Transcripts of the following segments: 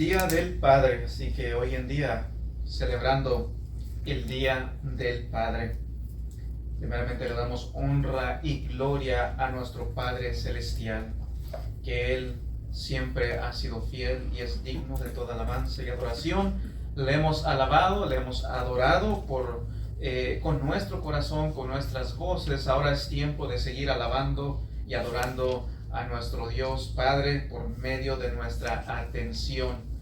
Día del Padre, así que hoy en día celebrando el Día del Padre, primeramente le damos honra y gloria a nuestro Padre Celestial, que Él siempre ha sido fiel y es digno de toda alabanza y adoración. Le hemos alabado, le hemos adorado con nuestro corazón, con nuestras voces. Ahora es tiempo de seguir alabando y adorando a nuestro Dios Padre por medio de nuestra atención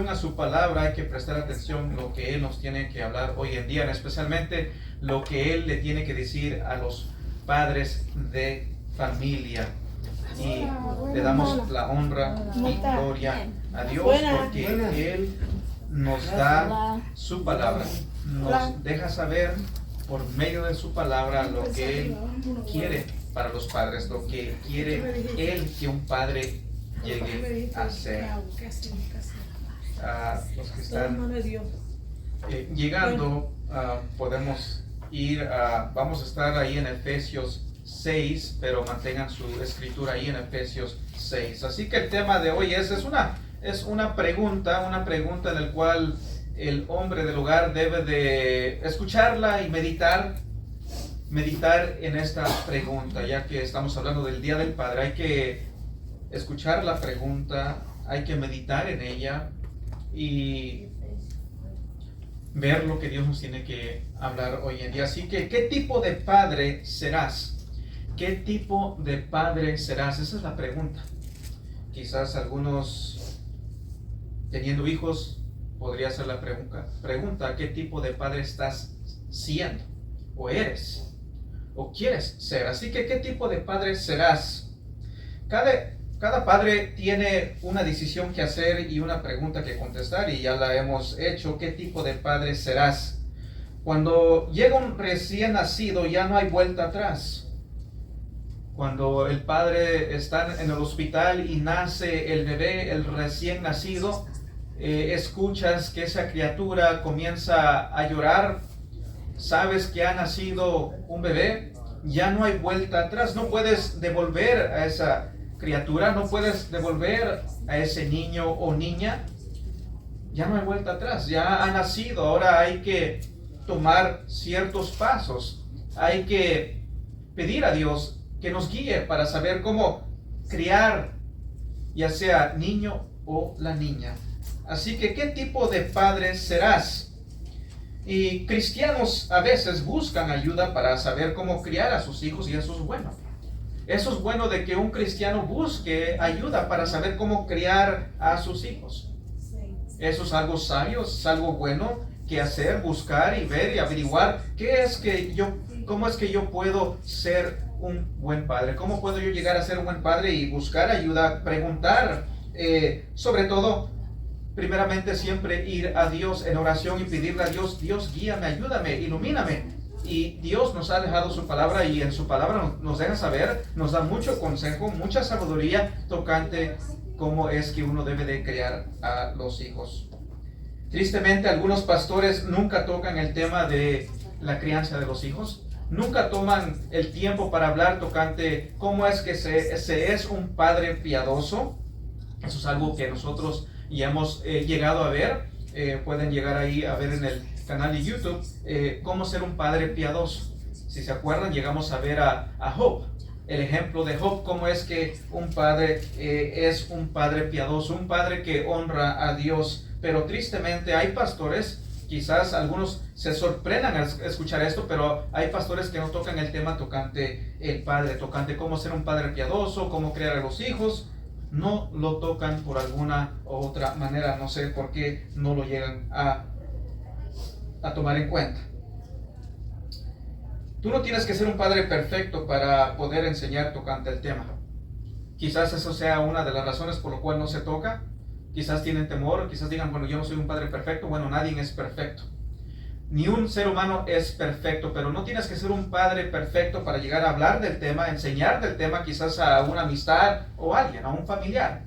a su palabra. Hay que prestar atención a lo que Él nos tiene que hablar hoy en día, especialmente lo que Él le tiene que decir a los padres de familia. Y le damos la honra y gloria a Dios porque Él nos da su palabra, nos deja saber por medio de su palabra lo que Él quiere para los padres, lo que quiere Él que un padre llegue a ser. Los que están llegando, podemos ir vamos a estar ahí en Efesios 6, pero mantengan su escritura ahí en Efesios 6. Así que el tema de hoy es una pregunta en la cual el hombre del hogar debe de escucharla y meditar en esta pregunta, ya que estamos hablando del Día del Padre. Hay que escuchar la pregunta, hay que meditar en ella y ver lo que Dios nos tiene que hablar hoy en día. Así que, ¿qué tipo de padre serás? ¿Qué tipo de padre serás? Esa es la pregunta. Quizás algunos teniendo hijos podría ser la pregunta, ¿qué tipo de padre estás siendo? ¿O eres? ¿O quieres ser? Así que, ¿qué tipo de padre serás? Cada padre tiene una decisión que hacer y una pregunta que contestar, y ya la hemos hecho. ¿Qué tipo de padre serás? Cuando llega un recién nacido, ya no hay vuelta atrás. Cuando el padre está en el hospital y nace el bebé, el recién nacido, escuchas que esa criatura comienza a llorar. Sabes que ha nacido un bebé, ya no hay vuelta atrás. No puedes devolver a esa criatura, no puedes devolver a ese niño o niña. Ya no hay vuelta atrás, ya ha nacido. Ahora hay que tomar ciertos pasos. Hay que pedir a Dios que nos guíe para saber cómo criar, ya sea niño o la niña. Así que, ¿qué tipo de padre serás? Y cristianos a veces buscan ayuda para saber cómo criar a sus hijos, y eso es bueno. Eso es bueno de que un cristiano busque ayuda para saber cómo criar a sus hijos. Eso es algo sabio, es algo bueno que hacer, buscar y ver y averiguar cómo es que yo puedo ser un buen padre, cómo puedo yo llegar a ser un buen padre, y buscar ayuda, preguntar, sobre todo, primeramente siempre ir a Dios en oración y pedirle a Dios: Dios, guíame, ayúdame, ilumíname. Y Dios nos ha dejado su palabra, y en su palabra nos deja saber, nos da mucho consejo, mucha sabiduría tocante cómo es que uno debe de criar a los hijos. Tristemente, algunos pastores nunca tocan el tema de la crianza de los hijos. Nunca toman el tiempo para hablar tocante cómo es que se es un padre piadoso. Eso es algo que nosotros ya hemos llegado a ver. Pueden llegar ahí a ver en el canal de YouTube cómo ser un padre piadoso. Si se acuerdan, llegamos a ver a Job, el ejemplo de Job, cómo es que un padre es un padre piadoso, un padre que honra a Dios. Pero tristemente hay pastores, quizás algunos se sorprendan al escuchar esto, pero hay pastores que no tocan el tema tocante el padre, tocante cómo ser un padre piadoso, cómo criar a los hijos. No lo tocan por alguna u otra manera. No sé por qué no lo llegan a tomar en cuenta. Tú no tienes que ser un padre perfecto para poder enseñar tocante el tema. Quizás eso sea una de las razones por lo cual no se toca. Quizás tienen temor, quizás digan: bueno, yo no soy un padre perfecto. Bueno, nadie es perfecto. Ni un ser humano es perfecto, pero no tienes que ser un padre perfecto para llegar a hablar del tema, enseñar del tema, quizás a una amistad o a alguien, a un familiar.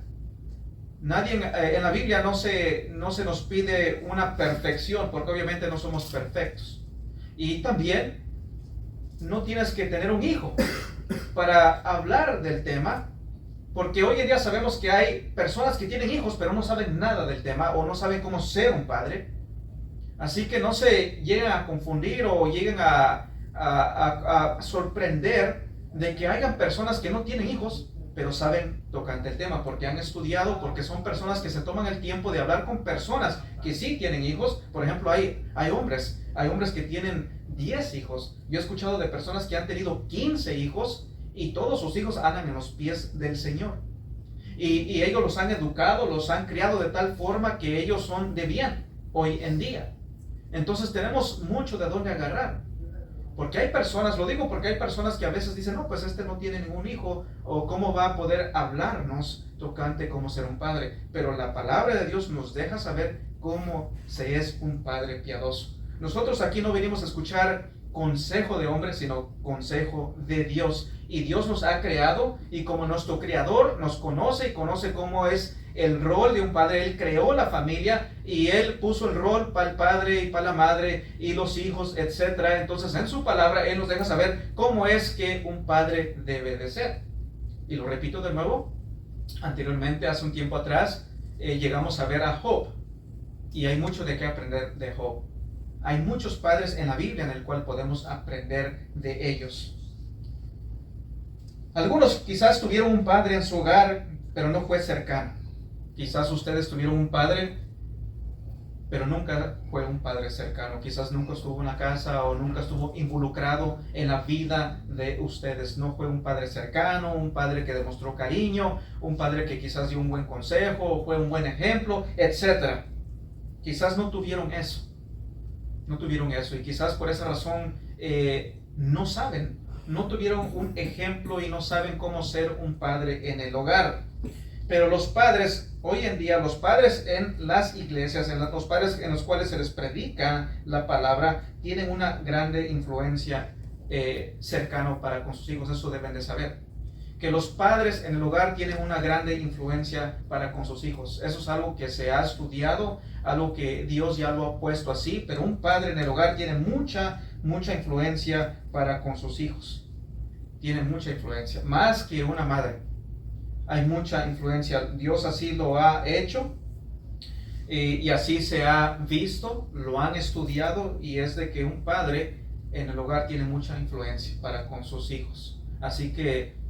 Nadie en la Biblia no se nos pide una perfección, porque obviamente no somos perfectos. Y también no tienes que tener un hijo para hablar del tema. Porque hoy en día sabemos que hay personas que tienen hijos, pero no saben nada del tema o no saben cómo ser un padre. Así que no se lleguen a confundir o lleguen a sorprender de que hayan personas que no tienen hijos, pero saben tocante el tema, porque han estudiado, porque son personas que se toman el tiempo de hablar con personas que sí tienen hijos. Por ejemplo, hay hombres que tienen 10 hijos. Yo he escuchado de personas que han tenido 15 hijos y todos sus hijos andan en los pies del Señor. Y ellos los han educado, los han criado de tal forma que ellos son de bien hoy en día. Entonces tenemos mucho de dónde agarrar. Porque hay personas, lo digo porque hay personas que a veces dicen, no, pues este no tiene ningún hijo, o cómo va a poder hablarnos tocante cómo ser un padre. Pero la palabra de Dios nos deja saber cómo se es un padre piadoso. Nosotros aquí no venimos a escuchar consejo de hombres, sino consejo de Dios. Y Dios nos ha creado, y como nuestro creador nos conoce y conoce cómo es el rol de un padre, Él creó la familia y Él puso el rol para el padre y para la madre y los hijos, etc. Entonces en su palabra Él nos deja saber cómo es que un padre debe de ser. Y lo repito de nuevo, anteriormente, hace un tiempo atrás, llegamos a ver a Job, y hay mucho de qué aprender de Job. Hay muchos padres en la Biblia en el cual podemos aprender de ellos. Algunos quizás tuvieron un padre en su hogar, pero no fue cercano. Quizás ustedes tuvieron un padre, pero nunca fue un padre cercano. Quizás nunca estuvo en la casa o nunca estuvo involucrado en la vida de ustedes. No fue un padre cercano, un padre que demostró cariño, un padre que quizás dio un buen consejo, o fue un buen ejemplo, etc. Quizás no tuvieron eso. No tuvieron eso, y quizás por esa razón no saben, no tuvieron un ejemplo y no saben cómo ser un padre en el hogar. Pero los padres, hoy en día, los padres en las iglesias, los padres en los cuales se les predica la palabra, tienen una grande influencia cercano para con sus hijos. Eso deben de saber. Que los padres en el hogar tienen una grande influencia para con sus hijos. Eso es algo que se ha estudiado, algo que Dios ya lo ha puesto así, pero un padre en el hogar tiene mucha influencia para con sus hijos. Tiene mucha influencia, más que una madre. Hay mucha influencia. Dios así lo ha hecho y así se ha visto, lo han estudiado, y es de que un padre en el hogar tiene mucha influencia para con sus hijos. Así que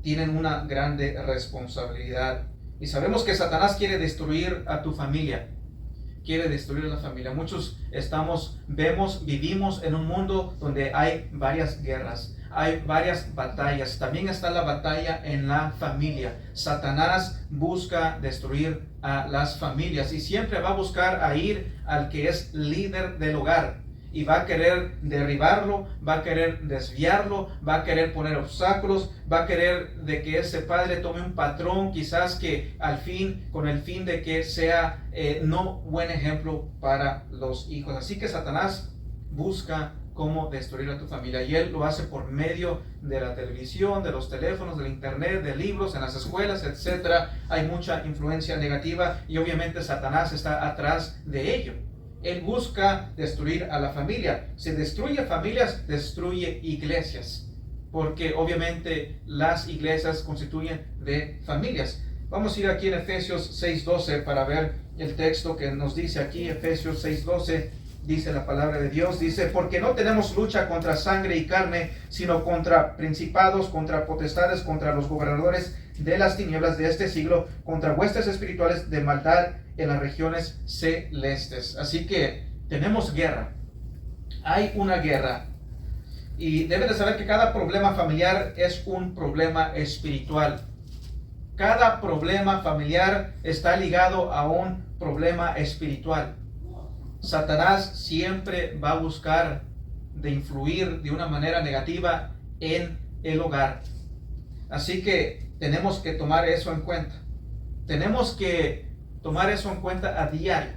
tienen una grande responsabilidad. Y sabemos que Satanás quiere destruir a tu familia. Quiere destruir a la familia. Muchos vivimos en un mundo donde hay varias guerras, hay varias batallas. También está la batalla en la familia. Satanás busca destruir a las familias y siempre va a buscar a ir al que es líder del hogar. Y va a querer derribarlo, va a querer desviarlo, va a querer poner obstáculos, va a querer de que ese padre tome un patrón, quizás que con el fin de que sea no buen ejemplo para los hijos. Así que Satanás busca cómo destruir a tu familia, y él lo hace por medio de la televisión, de los teléfonos, del internet, de libros, en las escuelas, etc. Hay mucha influencia negativa y obviamente Satanás está atrás de ello. Él busca destruir a la familia. Si destruye familias, destruye iglesias, porque obviamente las iglesias constituyen de familias. Vamos a ir aquí en Efesios 6:12 para ver el texto que nos dice aquí. Efesios 6:12 dice la palabra de Dios, dice: porque no tenemos lucha contra sangre y carne, sino contra principados, contra potestades, contra los gobernadores de las tinieblas de este siglo, contra huestes espirituales de maldad en las regiones celestes. Así que tenemos guerra. Hay una guerra. Y deben de saber que cada problema familiar es un problema espiritual. Cada problema familiar está ligado a un problema espiritual. Satanás siempre va a buscar de influir de una manera negativa en el hogar. Así que tenemos que tomar eso en cuenta. Tenemos que tomar eso en cuenta a diario.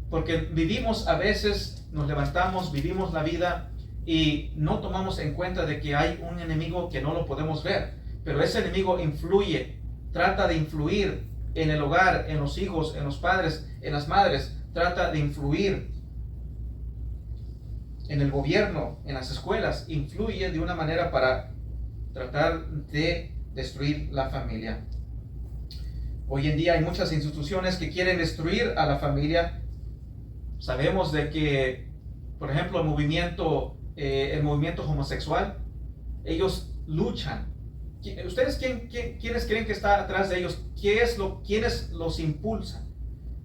Porque vivimos, a veces nos levantamos, vivimos la vida y no tomamos en cuenta de que hay un enemigo que no lo podemos ver. Pero ese enemigo influye, trata de influir en el hogar, en los hijos, en los padres, en las madres. Trata de influir en el gobierno, en las escuelas. Influye de una manera para tratar de destruir la familia. Hoy en día hay muchas instituciones que quieren destruir a la familia. Sabemos de que, por ejemplo, el movimiento homosexual, ellos luchan. ¿Ustedes quiénes creen que está atrás de ellos? ¿Quiénes los impulsan?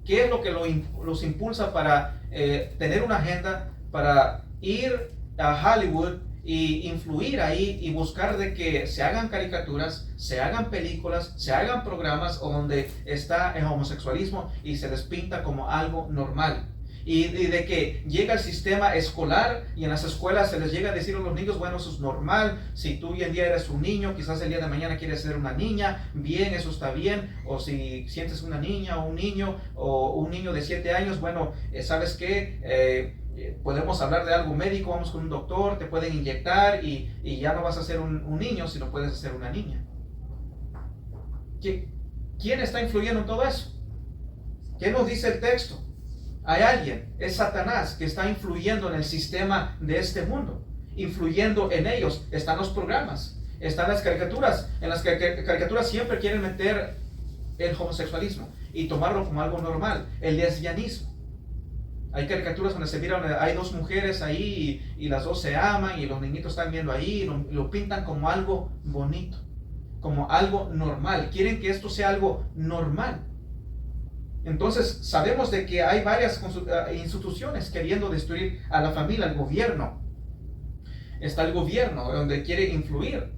¿Qué es lo que los impulsa para tener una agenda, para ir a Hollywood y influir ahí y buscar de que se hagan caricaturas, se hagan películas, se hagan programas donde está el homosexualismo y se les pinta como algo normal? Y de que llega el sistema escolar y en las escuelas se les llega a decir a los niños, bueno, eso es normal, si tú hoy en día eres un niño, quizás el día de mañana quieres ser una niña, bien, eso está bien, o si sientes una niña o un niño de 7 años, bueno, ¿sabes qué? Podemos hablar de algo médico, vamos con un doctor, te pueden inyectar y ya no vas a ser un niño, sino puedes ser una niña. ¿Quién está influyendo en todo eso? ¿Qué nos dice el texto? Hay alguien, es Satanás, que está influyendo en el sistema de este mundo. Influyendo en ellos están los programas, están las caricaturas. En las caricaturas siempre quieren meter el homosexualismo y tomarlo como algo normal, el lesbianismo. Hay caricaturas donde se miran, hay dos mujeres ahí y las dos se aman y los niñitos están viendo ahí y lo pintan como algo bonito, como algo normal. Quieren que esto sea algo normal. Entonces sabemos de que hay varias instituciones queriendo destruir a la familia, el gobierno. Está el gobierno donde quiere influir.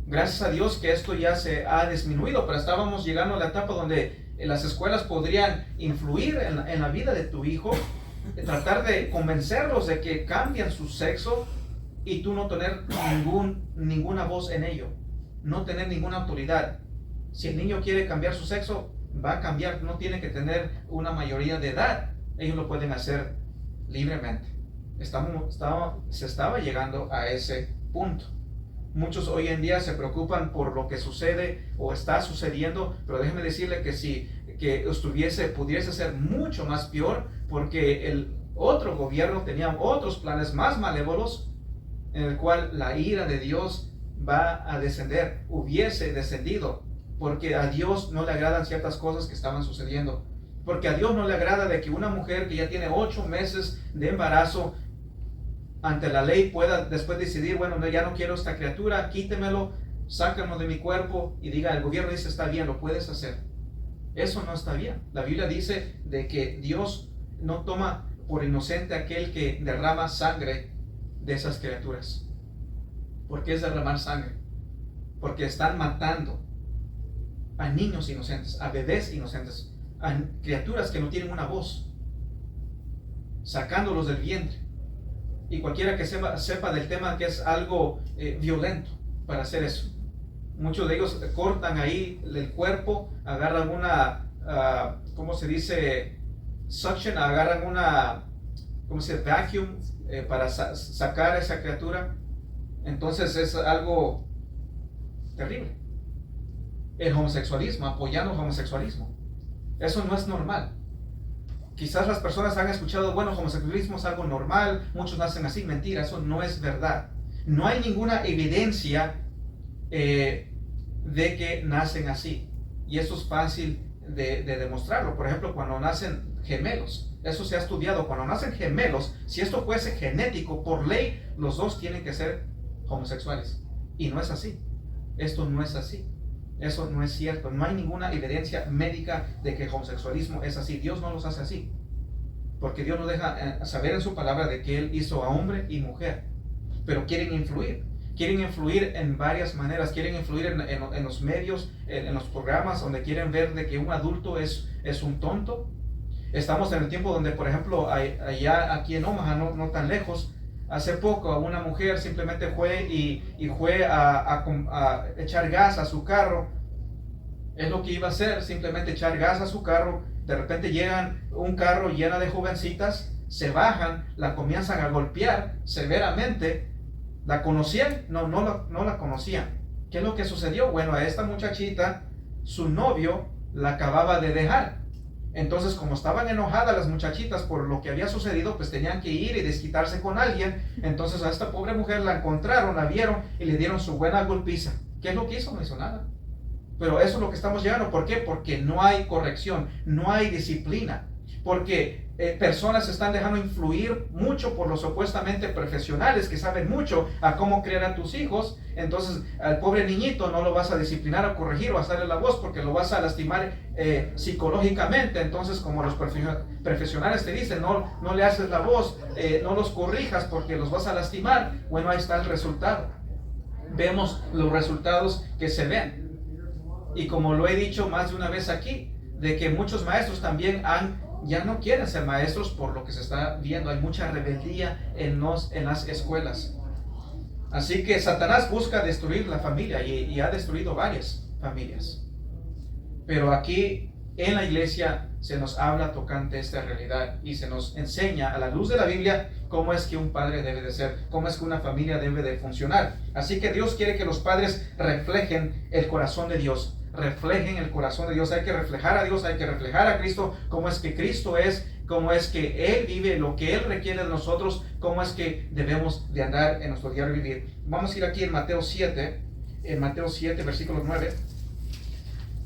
Gracias a Dios que esto ya se ha disminuido, pero estábamos llegando a la etapa donde las escuelas podrían influir en la vida de tu hijo, tratar de convencerlos de que cambien su sexo y tú no tener ninguna voz en ello, no tener ninguna autoridad. Si el niño quiere cambiar su sexo, va a cambiar, no tiene que tener una mayoría de edad, ellos lo pueden hacer libremente. Se estaba llegando a ese punto. Muchos hoy en día se preocupan por lo que sucede o está sucediendo, pero déjeme decirle que pudiese ser mucho más peor, porque el otro gobierno tenía otros planes más malévolos en el cual la ira de Dios va a descender, hubiese descendido, porque a Dios no le agradan ciertas cosas que estaban sucediendo, porque a Dios no le agrada de que una mujer que ya tiene 8 meses de embarazo ante la ley pueda después decidir, bueno, no, ya no quiero esta criatura, quítemelo, sácalo de mi cuerpo, y diga, el gobierno dice, está bien, lo puedes hacer. Eso no está bien. La Biblia dice de que Dios no toma por inocente aquel que derrama sangre de esas criaturas. ¿Por qué es derramar sangre? Porque están matando a niños inocentes, a bebés inocentes, a criaturas que no tienen una voz, sacándolos del vientre. Y cualquiera que sepa del tema que es algo violento para hacer eso. Muchos de ellos cortan ahí el cuerpo, agarran una, ¿cómo se dice? Suction, agarran una, ¿cómo se dice? Vacuum para sacar a esa criatura. Entonces es algo terrible. El homosexualismo, apoyando el homosexualismo. Eso no es normal. Quizás las personas han escuchado, bueno, homosexualismo es algo normal, muchos nacen así. Mentira, eso no es verdad. No hay ninguna evidencia de que nacen así. Y eso es fácil de demostrarlo. Por ejemplo, cuando nacen gemelos, eso se ha estudiado. Cuando nacen gemelos, si esto fuese genético, por ley, los dos tienen que ser homosexuales. Y no es así. Esto no es así. Eso no es cierto. No hay ninguna evidencia médica de que el homosexualismo es así. Dios no los hace así. Porque Dios nos deja saber en su palabra de que Él hizo a hombre y mujer. Pero quieren influir. Quieren influir en varias maneras. Quieren influir en los medios, en los programas, donde quieren ver de que un adulto es un tonto. Estamos en el tiempo donde, por ejemplo, allá aquí en Omaha, no tan lejos, hace poco una mujer simplemente fue a echar gas a su carro. Es lo que iba a hacer, simplemente echar gas a su carro. De repente llegan un carro lleno de jovencitas, se bajan, la comienzan a golpear severamente. ¿La conocían? No la conocían. ¿Qué es lo que sucedió? Bueno, a esta muchachita, su novio la acababa de dejar. Entonces, como estaban enojadas las muchachitas por lo que había sucedido, pues tenían que ir y desquitarse con alguien. Entonces a esta pobre mujer la encontraron, la vieron y le dieron su buena golpiza. ¿Qué es lo que hizo? No hizo nada. Pero eso es lo que estamos llegando. ¿Por qué? Porque no hay corrección, no hay disciplina. Porque personas se están dejando influir mucho por los supuestamente profesionales que saben mucho a cómo criar a tus hijos. Entonces al pobre niñito no lo vas a disciplinar o corregir o a darle la voz porque lo vas a lastimar psicológicamente. Entonces, como los profesionales te dicen, no le haces la voz, no los corrijas porque los vas a lastimar. Bueno, ahí está el resultado. Vemos los resultados que se ven. Y como lo he dicho más de una vez aquí, de que muchos maestros también ya no quieren ser maestros por lo que se está viendo. Hay mucha rebeldía en las escuelas. Así que Satanás busca destruir la familia y ha destruido varias familias. Pero aquí en la iglesia se nos habla tocante esta realidad y se nos enseña a la luz de la Biblia cómo es que un padre debe de ser, cómo es que una familia debe de funcionar. Así que Dios quiere que los padres reflejen el corazón de Dios. Reflejen el corazón de Dios. Hay que reflejar a Dios, hay que reflejar a Cristo, cómo es que Cristo es, cómo es que Él vive, lo que Él requiere de nosotros, cómo es que debemos de andar en nuestro diario vivir. Vamos a ir aquí en Mateo 7, versículo 9.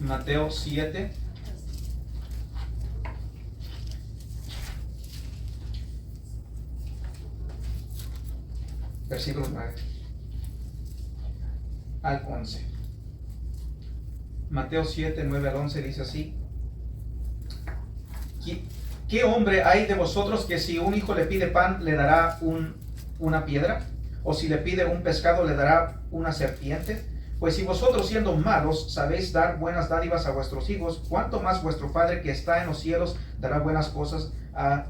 Mateo 7. Versículo 9 al 11. Mateo 7, 9 al 11 dice así: ¿Qué hombre hay de vosotros que si un hijo le pide pan le dará una piedra? ¿O si le pide un pescado le dará una serpiente? Pues si vosotros siendo malos sabéis dar buenas dádivas a vuestros hijos, ¿cuánto más vuestro Padre que está en los cielos dará buenas cosas a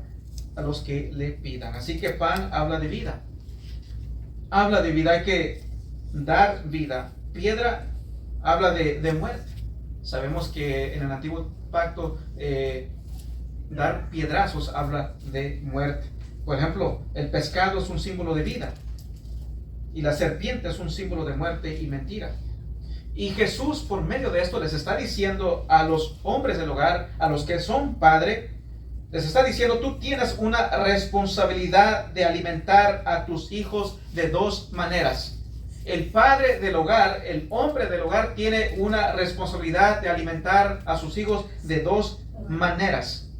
los que le pidan? Así que pan habla de vida. Habla de vida, hay que dar vida. Piedra habla de muerte. Sabemos que en el antiguo pacto dar piedrazos habla de muerte. Por ejemplo, el pescado es un símbolo de vida y la serpiente es un símbolo de muerte y mentira. Y Jesús por medio de esto les está diciendo a los hombres del hogar, a los que son padres, les está diciendo: tú tienes una responsabilidad de alimentar a tus hijos de dos maneras. El padre del hogar, el hombre del hogar, tiene una responsabilidad de alimentar a sus hijos de dos maneras.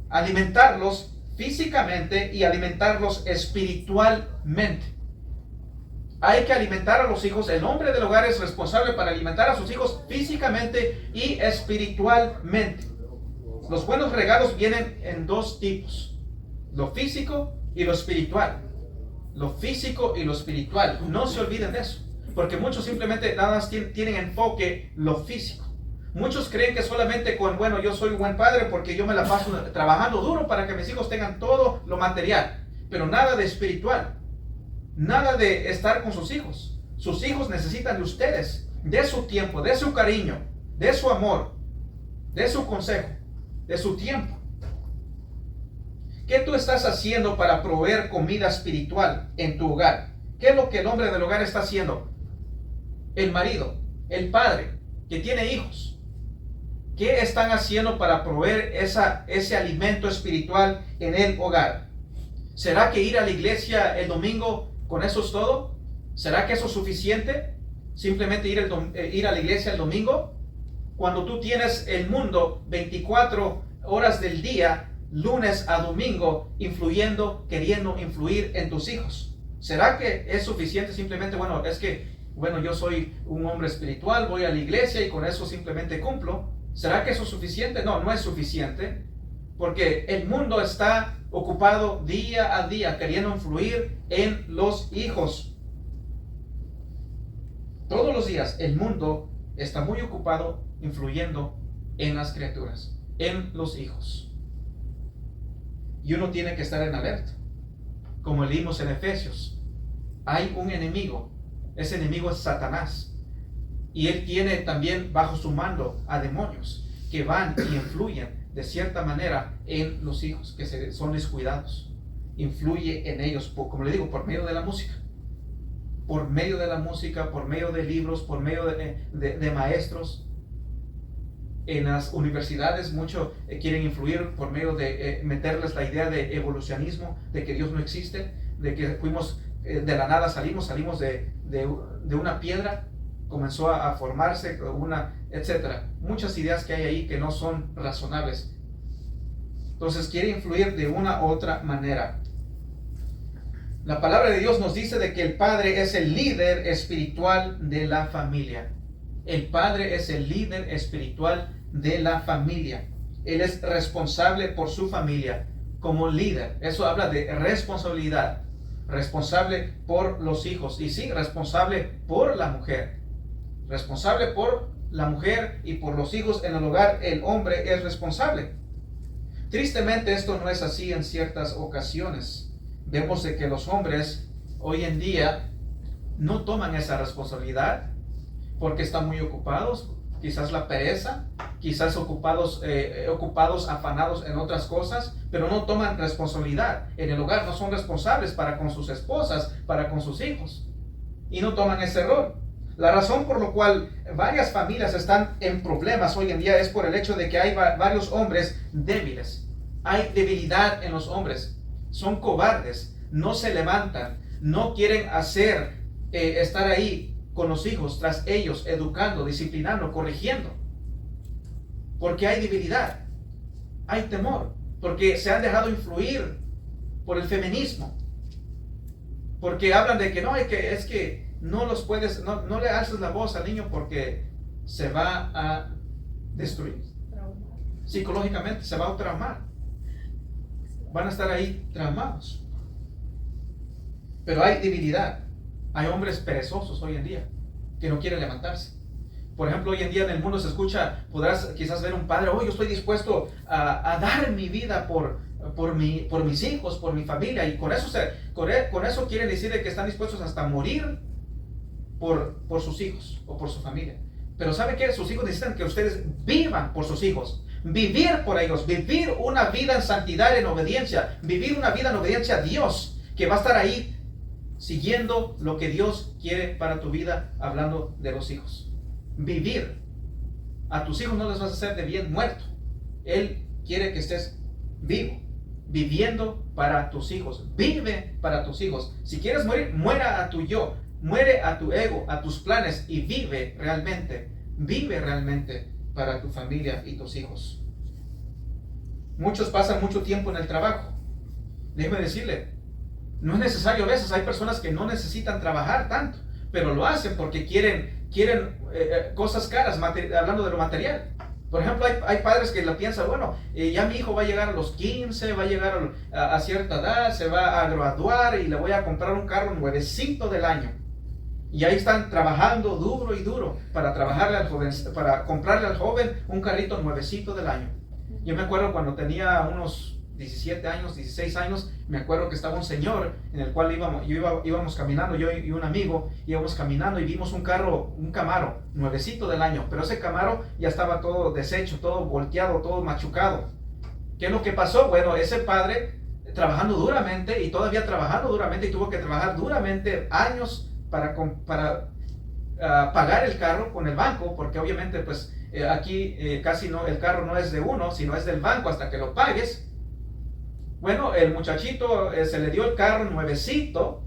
Alimentarlos físicamente y alimentarlos espiritualmente. Hay que alimentar a los hijos. El hombre del hogar es responsable para alimentar a sus hijos físicamente y espiritualmente. Los buenos regalos vienen en dos tipos: lo físico y lo espiritual. Lo físico y lo espiritual. No se olviden de eso, porque muchos simplemente nada más tienen enfoque lo físico. Muchos creen que solamente bueno, yo soy un buen padre porque yo me la paso trabajando duro para que mis hijos tengan todo lo material, pero nada de espiritual, nada de estar con sus hijos. Sus hijos necesitan de ustedes, de su tiempo, de su cariño, de su amor, de su consejo, de su tiempo. ¿Qué tú estás haciendo para proveer comida espiritual en tu hogar? ¿Qué es lo que el hombre del hogar está haciendo? El marido, el padre que tiene hijos. ¿Qué están haciendo para proveer ese alimento espiritual en el hogar? ¿Será que ir a la iglesia el domingo con eso es todo? ¿Será que eso es suficiente? Simplemente ir a la iglesia el domingo. Cuando tú tienes el mundo 24 horas del día, lunes a domingo, queriendo influir en tus hijos. ¿Será que es suficiente simplemente, yo soy un hombre espiritual, voy a la iglesia y con eso simplemente cumplo? ¿Será que eso es suficiente? No, no es suficiente, porque el mundo está ocupado día a día queriendo influir en los hijos. Todos los días el mundo está muy ocupado influyendo en las criaturas, en los hijos. Y uno tiene que estar en alerta. Como leímos en Efesios, hay un enemigo. Ese enemigo es Satanás. Y él tiene también bajo su mando a demonios que van y influyen de cierta manera en los hijos que son descuidados. Influye en ellos, como le digo, por medio de la música. Por medio de la música, por medio de libros, por medio de maestros. En las universidades muchos quieren influir por medio de meterles la idea de evolucionismo, de que Dios no existe, de que fuimos de la nada, salimos de una piedra. comenzó a formarse etcétera. Muchas ideas que hay ahí que no son razonables. Entonces quiere influir de una u otra manera. La palabra de Dios nos dice de que el padre es el líder espiritual de la familia. El padre es el líder espiritual de la familia. Él es responsable por su familia como líder. Eso habla de responsabilidad. Responsable por los hijos. Y sí, responsable por la mujer. Responsable por la mujer y por los hijos en el hogar. El hombre es responsable. Tristemente esto no es así en ciertas ocasiones. Vemos de que los hombres hoy en día no toman esa responsabilidad porque están muy ocupados, quizás la pereza, quizás ocupados, afanados en otras cosas, pero no toman responsabilidad en el hogar, no son responsables para con sus esposas, para con sus hijos, y no toman ese rol. La razón por la cual varias familias están en problemas hoy en día es por el hecho de que hay varios hombres débiles. Hay debilidad en los hombres, son cobardes, no se levantan, no quieren estar ahí con los hijos, tras ellos, educando, disciplinando, corrigiendo. Porque hay debilidad, hay temor, porque se han dejado influir por el feminismo. Porque hablan de que no, es que no los puedes, no le alces la voz al niño porque se va a destruir. Psicológicamente se va a traumar. Van a estar ahí traumados. Pero hay debilidad. Hay hombres perezosos hoy en día que no quieren levantarse. Por ejemplo, hoy en día en el mundo se escucha, podrás quizás ver un padre, yo estoy dispuesto a dar mi vida por mis hijos, por mi familia, y con eso quieren decir que están dispuestos hasta morir por sus hijos o por su familia. Pero ¿sabe qué? Sus hijos necesitan que ustedes vivan por sus hijos, vivir por ellos, vivir una vida en santidad, en obediencia, vivir una vida en obediencia a Dios, que va a estar ahí siguiendo lo que Dios quiere para tu vida, hablando de los hijos. Vivir. A tus hijos no les vas a hacer de bien muerto. Él quiere que estés vivo, viviendo para tus hijos. Vive para tus hijos. Si quieres morir, muera a tu yo, muere a tu ego, a tus planes, y vive realmente para tu familia y tus hijos. Muchos pasan mucho tiempo en el trabajo. Déjeme decirle, no es necesario. A veces hay personas que no necesitan trabajar tanto, pero lo hacen porque quieren cosas caras, hablando de lo material. Por ejemplo, hay padres que lo piensan, ya mi hijo va a llegar a los 15, va a llegar a cierta edad, se va a graduar y le voy a comprar un carro nuevecito del año. Y ahí están trabajando duro y duro para comprarle al joven un carrito nuevecito del año. Yo me acuerdo cuando tenía unos 17 años, 16 años, me acuerdo que estaba un señor en el cual íbamos caminando, yo y un amigo íbamos caminando y vimos un Camaro nuevecito del año, pero ese Camaro ya estaba todo deshecho, todo volteado, todo machucado. ¿Qué es lo que pasó? Bueno, ese padre trabajando duramente y todavía trabajando duramente, y tuvo que trabajar duramente años para pagar el carro con el banco, porque obviamente pues aquí casi no, el carro no es de uno, sino es del banco hasta que lo pagues. Bueno, el muchachito se le dio el carro nuevecito,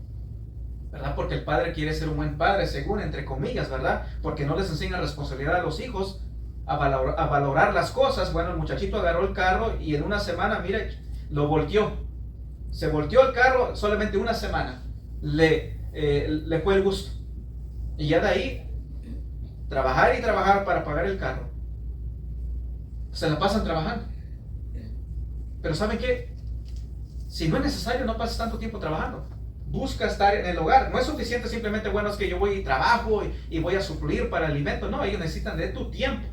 ¿verdad? Porque el padre quiere ser un buen padre, según, entre comillas, ¿verdad? Porque no les enseña responsabilidad a los hijos, a valorar las cosas. Bueno, el muchachito agarró el carro y en una semana, mire, lo volteó. Se volteó el carro solamente una semana. Le fue el gusto. Y ya de ahí, trabajar y trabajar para pagar el carro. Se la pasan trabajando. Pero ¿saben qué? Si no es necesario, no pases tanto tiempo trabajando. Busca estar en el hogar. No es suficiente simplemente, es que yo voy y trabajo y voy a suplir para el alimento. No, ellos necesitan de tu tiempo.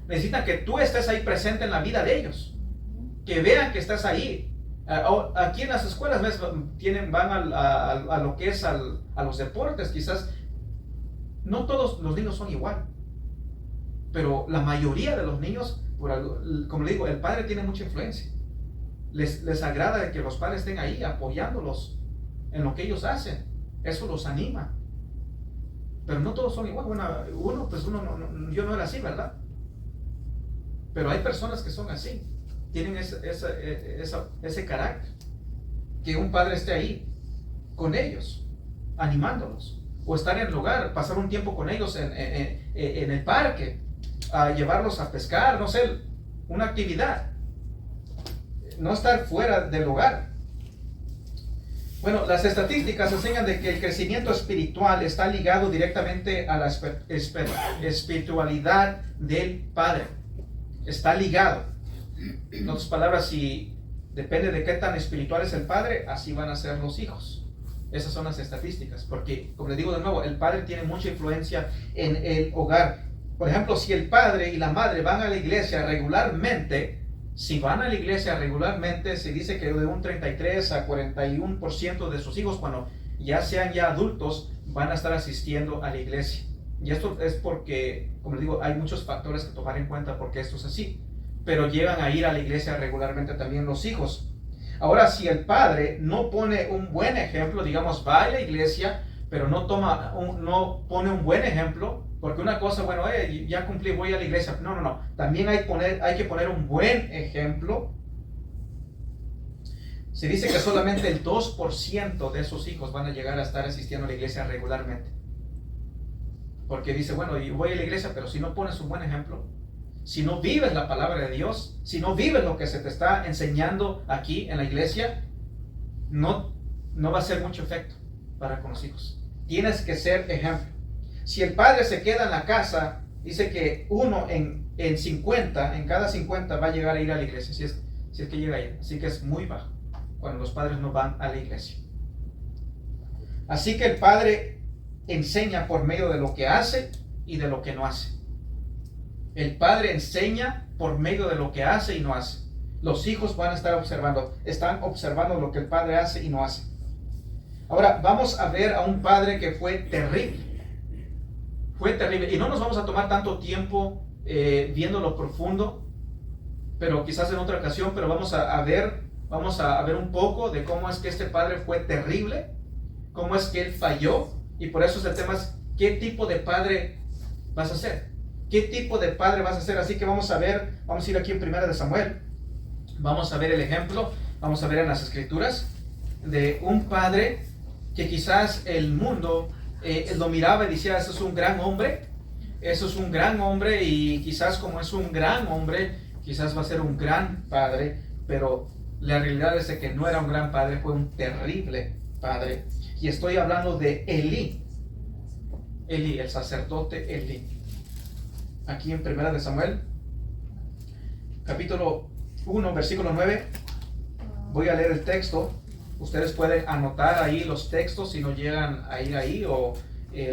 Necesitan que tú estés ahí presente en la vida de ellos. Que vean que estás ahí. Aquí en las escuelas van a lo que es a los deportes. Quizás no todos los niños son igual. Pero la mayoría de los niños, como le digo, el padre tiene mucha influencia. Les agrada de que los padres estén ahí apoyándolos en lo que ellos hacen. Eso los anima. Pero no todos son igual. Yo no era así, ¿verdad? Pero hay personas que son así. Tienen ese carácter. Que un padre esté ahí con ellos, animándolos. o estar en el hogar, pasar un tiempo con ellos en el parque, a llevarlos a pescar, no sé, una actividad. No estar fuera del hogar. Bueno, las estadísticas enseñan de que el crecimiento espiritual está ligado directamente a la espiritualidad del padre. Está ligado. En otras palabras, si depende de qué tan espiritual es el padre, así van a ser los hijos. Esas son las estadísticas, porque, como les digo de nuevo, el padre tiene mucha influencia en el hogar. Por ejemplo, si el padre y la madre van a la iglesia regularmente, se dice que de un 33 a 41% de sus hijos, cuando ya sean ya adultos, van a estar asistiendo a la iglesia. Y esto es porque, como les digo, hay muchos factores que tomar en cuenta porque esto es así. Pero llegan a ir a la iglesia regularmente también los hijos. Ahora, si el padre no pone un buen ejemplo, digamos, va a la iglesia, pero no pone un buen ejemplo, porque una cosa, bueno, ya cumplí, voy a la iglesia. No. También hay que poner un buen ejemplo. Se dice que solamente el 2% de esos hijos van a llegar a estar asistiendo a la iglesia regularmente. Porque dice, bueno, yo voy a la iglesia, pero si no pones un buen ejemplo, si no vives la palabra de Dios, si no vives lo que se te está enseñando aquí en la iglesia, no va a ser mucho efecto para con los hijos. Tienes que ser ejemplo. Si el padre se queda en la casa, dice que uno en cada 50 va a llegar a ir a la iglesia, si es que llega ahí. Así que es muy bajo cuando los padres no van a la iglesia. Así que el padre enseña por medio de lo que hace y de lo que no hace. El padre enseña por medio de lo que hace y no hace. Los hijos van a estar están observando lo que el padre hace y no hace. Ahora vamos a ver a un padre que fue terrible. Fue terrible. Y no nos vamos a tomar tanto tiempo viendo lo profundo, pero quizás en otra ocasión, pero vamos a ver un poco de cómo es que este padre fue terrible, cómo es que él falló, y por eso es el tema es, ¿qué tipo de padre vas a ser? ¿Qué tipo de padre vas a ser? Así que vamos a ir aquí en 1 de Samuel, vamos a ver el ejemplo, vamos a ver en las escrituras de un padre que quizás el mundo lo miraba y decía, eso es un gran hombre, y quizás como es un gran hombre, quizás va a ser un gran padre, pero la realidad es que no era un gran padre, fue un terrible padre. Y estoy hablando de Elí, el sacerdote Elí. Aquí en 1 de Samuel, capítulo 1, versículo 9, voy a leer el texto. Ustedes pueden anotar ahí los textos si no llegan a ir ahí, o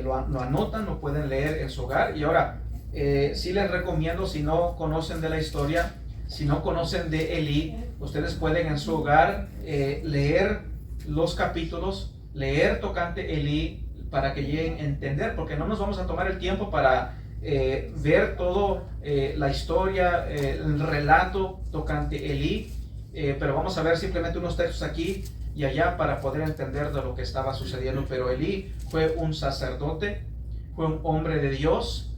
lo anotan, lo pueden leer en su hogar. Y ahora, sí les recomiendo, si no conocen de la historia, si no conocen de Elí, ustedes pueden en su hogar leer los capítulos, leer tocante Elí, para que lleguen a entender, porque no nos vamos a tomar el tiempo para ver todo la historia, el relato tocante Elí, pero vamos a ver simplemente unos textos aquí y allá para poder entender de lo que estaba sucediendo. Pero Elí fue un sacerdote, fue un hombre de Dios,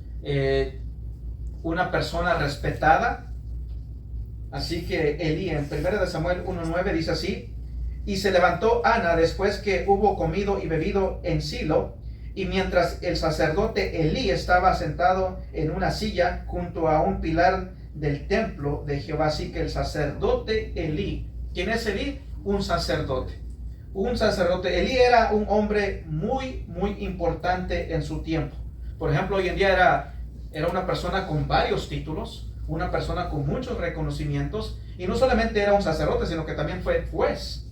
una persona respetada. Así que Elí en 1 de Samuel 1:9 dice así: y se levantó Ana después que hubo comido y bebido en Silo, y mientras el sacerdote Elí estaba sentado en una silla junto a un pilar del templo de Jehová. Así que el sacerdote Elí, ¿quién es Elí? Un sacerdote. Elí era un hombre muy importante en su tiempo. Por ejemplo, hoy en día era una persona con varios títulos, una persona con muchos reconocimientos, y no solamente era un sacerdote, sino que también fue juez.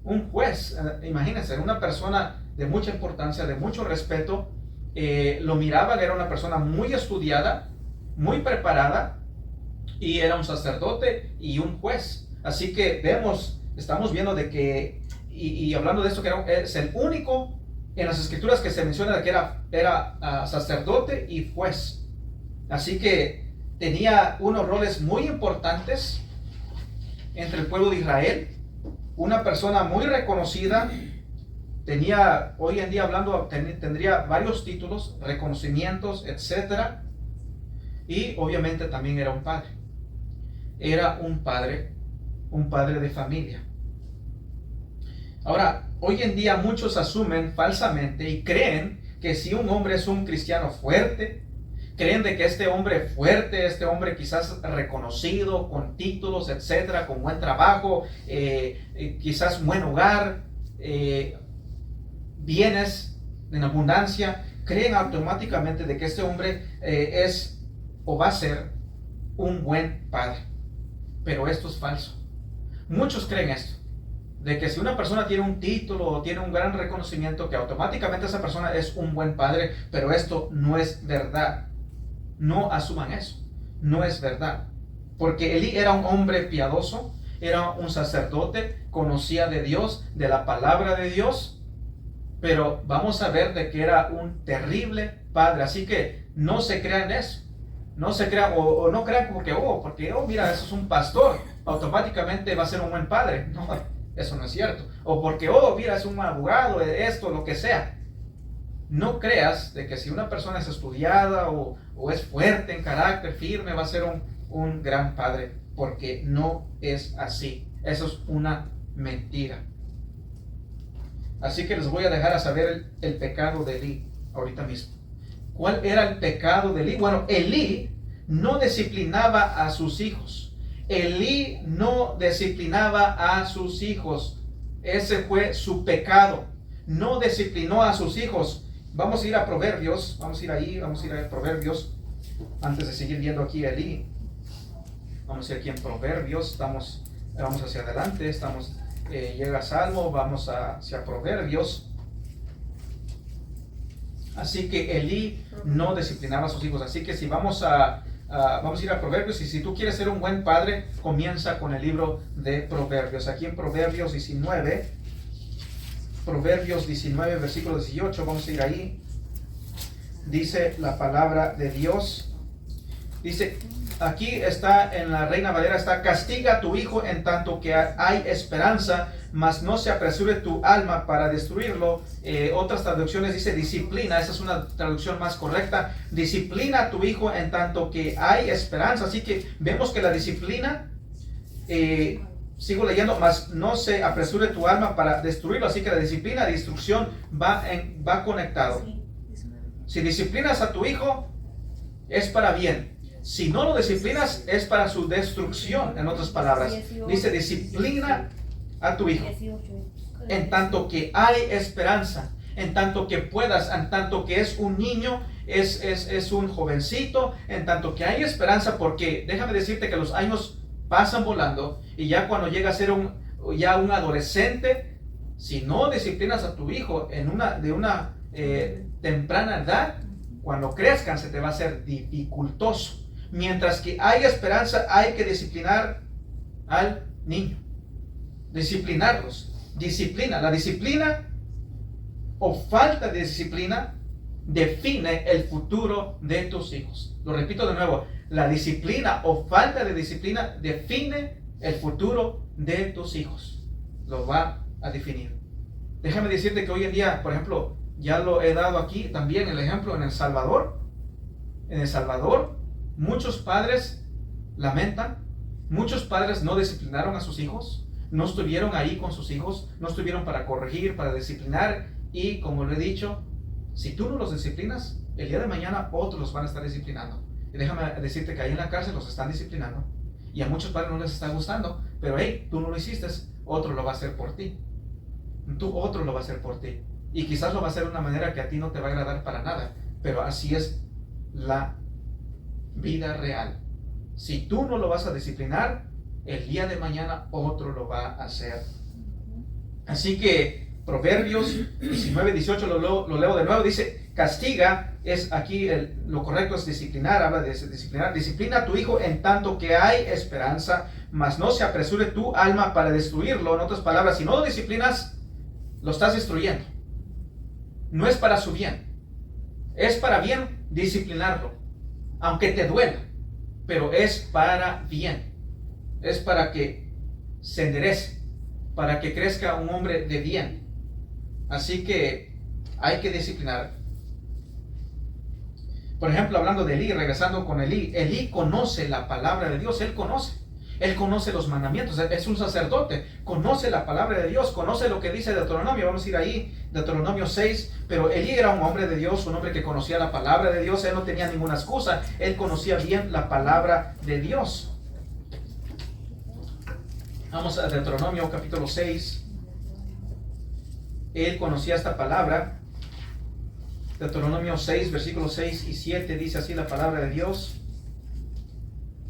Un juez, imagínense, una persona de mucha importancia, de mucho respeto. Lo miraban, era una persona muy estudiada, muy preparada, y era un sacerdote y un juez. Así que estamos viendo de que, y hablando de esto, que es el único en las escrituras que se menciona de que era sacerdote y juez. Así que tenía unos roles muy importantes entre el pueblo de Israel, una persona muy reconocida. Hoy en día hablando, tendría varios títulos, reconocimientos, etc. Y obviamente también era un padre. Era un padre de familia. Ahora, hoy en día muchos asumen falsamente y creen que si un hombre es un cristiano fuerte, creen de que este hombre fuerte, este hombre quizás reconocido, con títulos, etcétera, con buen trabajo, quizás buen hogar, bienes en abundancia, creen automáticamente de que este hombre es o va a ser un buen padre. Pero esto es falso. Muchos creen esto, de que si una persona tiene un título o tiene un gran reconocimiento, que automáticamente esa persona es un buen padre, pero esto no es verdad. No asuman eso, no es verdad. Porque Elí era un hombre piadoso, era un sacerdote, conocía de Dios, de la palabra de Dios, pero vamos a ver de que era un terrible padre. Así que no se crean eso. No se crean, o no crean porque mira, eso es un pastor, automáticamente va a ser un buen padre. No, eso no es cierto. O porque, mira, es un abogado, esto, lo que sea. No creas de que si una persona es estudiada o es fuerte en carácter, firme, va a ser un gran padre, porque no es así. Eso es una mentira. Así que les voy a dejar a saber el pecado de Elí ahorita mismo. ¿Cuál era el pecado de Elí? Bueno, Elí no disciplinaba a sus hijos. Elí no disciplinaba a sus hijos. Ese fue su pecado. No disciplinó a sus hijos. Vamos a ir a Proverbios. Vamos a ir a Proverbios. Antes de seguir viendo aquí a Elí. Vamos a ir aquí en Proverbios. Vamos hacia adelante. Llega a Salmo. Vamos hacia Proverbios. Así que Elí no disciplinaba a sus hijos. Así que si vamos a ir a Proverbios, y si tú quieres ser un buen padre, comienza con el libro de Proverbios. Aquí en Proverbios 19, versículo 18, vamos a ir ahí. Dice la palabra de Dios. Dice, aquí está en la Reina Valera, está: castiga a tu hijo en tanto que hay esperanza, mas no se apresure tu alma para destruirlo. Otras traducciones dice disciplina. Esa es una traducción más correcta. Disciplina a tu hijo en tanto que hay esperanza. Así que vemos que la disciplina, sigo leyendo, mas no se apresure tu alma para destruirlo. Así que la disciplina de instrucción va conectado. Si disciplinas a tu hijo, es para bien. Si no lo disciplinas, es para su destrucción. En otras palabras, dice disciplina a tu hijo en tanto que hay esperanza, en tanto que puedas, en tanto que es un niño, es un jovencito, en tanto que hay esperanza, porque déjame decirte que los años pasan volando, y ya cuando llega a ser un adolescente, si no disciplinas a tu hijo de una temprana edad, cuando crezcan se te va a hacer dificultoso. Mientras que hay esperanza, hay que disciplinar al niño. Disciplinarlos. Disciplina. La disciplina o falta de disciplina define el futuro de tus hijos. Lo repito de nuevo. La disciplina o falta de disciplina define el futuro de tus hijos. Lo va a definir. Déjame decirte que hoy en día, por ejemplo, ya lo he dado aquí también el ejemplo en El Salvador. En El Salvador, muchos padres lamentan. Muchos padres no disciplinaron a sus hijos. No estuvieron ahí con sus hijos, no estuvieron para corregir, para disciplinar, y como lo he dicho, si tú no los disciplinas, el día de mañana otros los van a estar disciplinando. Y déjame decirte que ahí en la cárcel los están disciplinando, y a muchos padres no les está gustando, pero hey, tú no lo hiciste, otro lo va a hacer por ti. Otro lo va a hacer por ti, y quizás lo va a hacer de una manera que a ti no te va a agradar para nada, pero así es la vida real. Si tú no lo vas a disciplinar, el día de mañana otro lo va a hacer. Así que Proverbios 19, 18 lo leo de nuevo. Dice, castiga, es aquí lo correcto es disciplinar, habla de disciplinar. Disciplina a tu hijo en tanto que hay esperanza, mas no se apresure tu alma para destruirlo. En otras palabras, si no lo disciplinas, lo estás destruyendo. No es para su bien. Es para bien disciplinarlo, aunque te duela, pero es para bien. Es para que se enderece, para que crezca un hombre de bien. Así que hay que disciplinar. Por ejemplo, hablando de Elí, regresando con Elí conoce la palabra de Dios. Él conoce los mandamientos. Es un sacerdote, conoce la palabra de Dios, conoce lo que dice Deuteronomio. Vamos a ir ahí, Deuteronomio 6, pero Elí era un hombre de Dios, un hombre que conocía la palabra de Dios, él no tenía ninguna excusa, él conocía bien la palabra de Dios. Vamos a Deuteronomio capítulo 6. Él conocía esta palabra. Deuteronomio 6, versículos 6 y 7 dice así la palabra de Dios.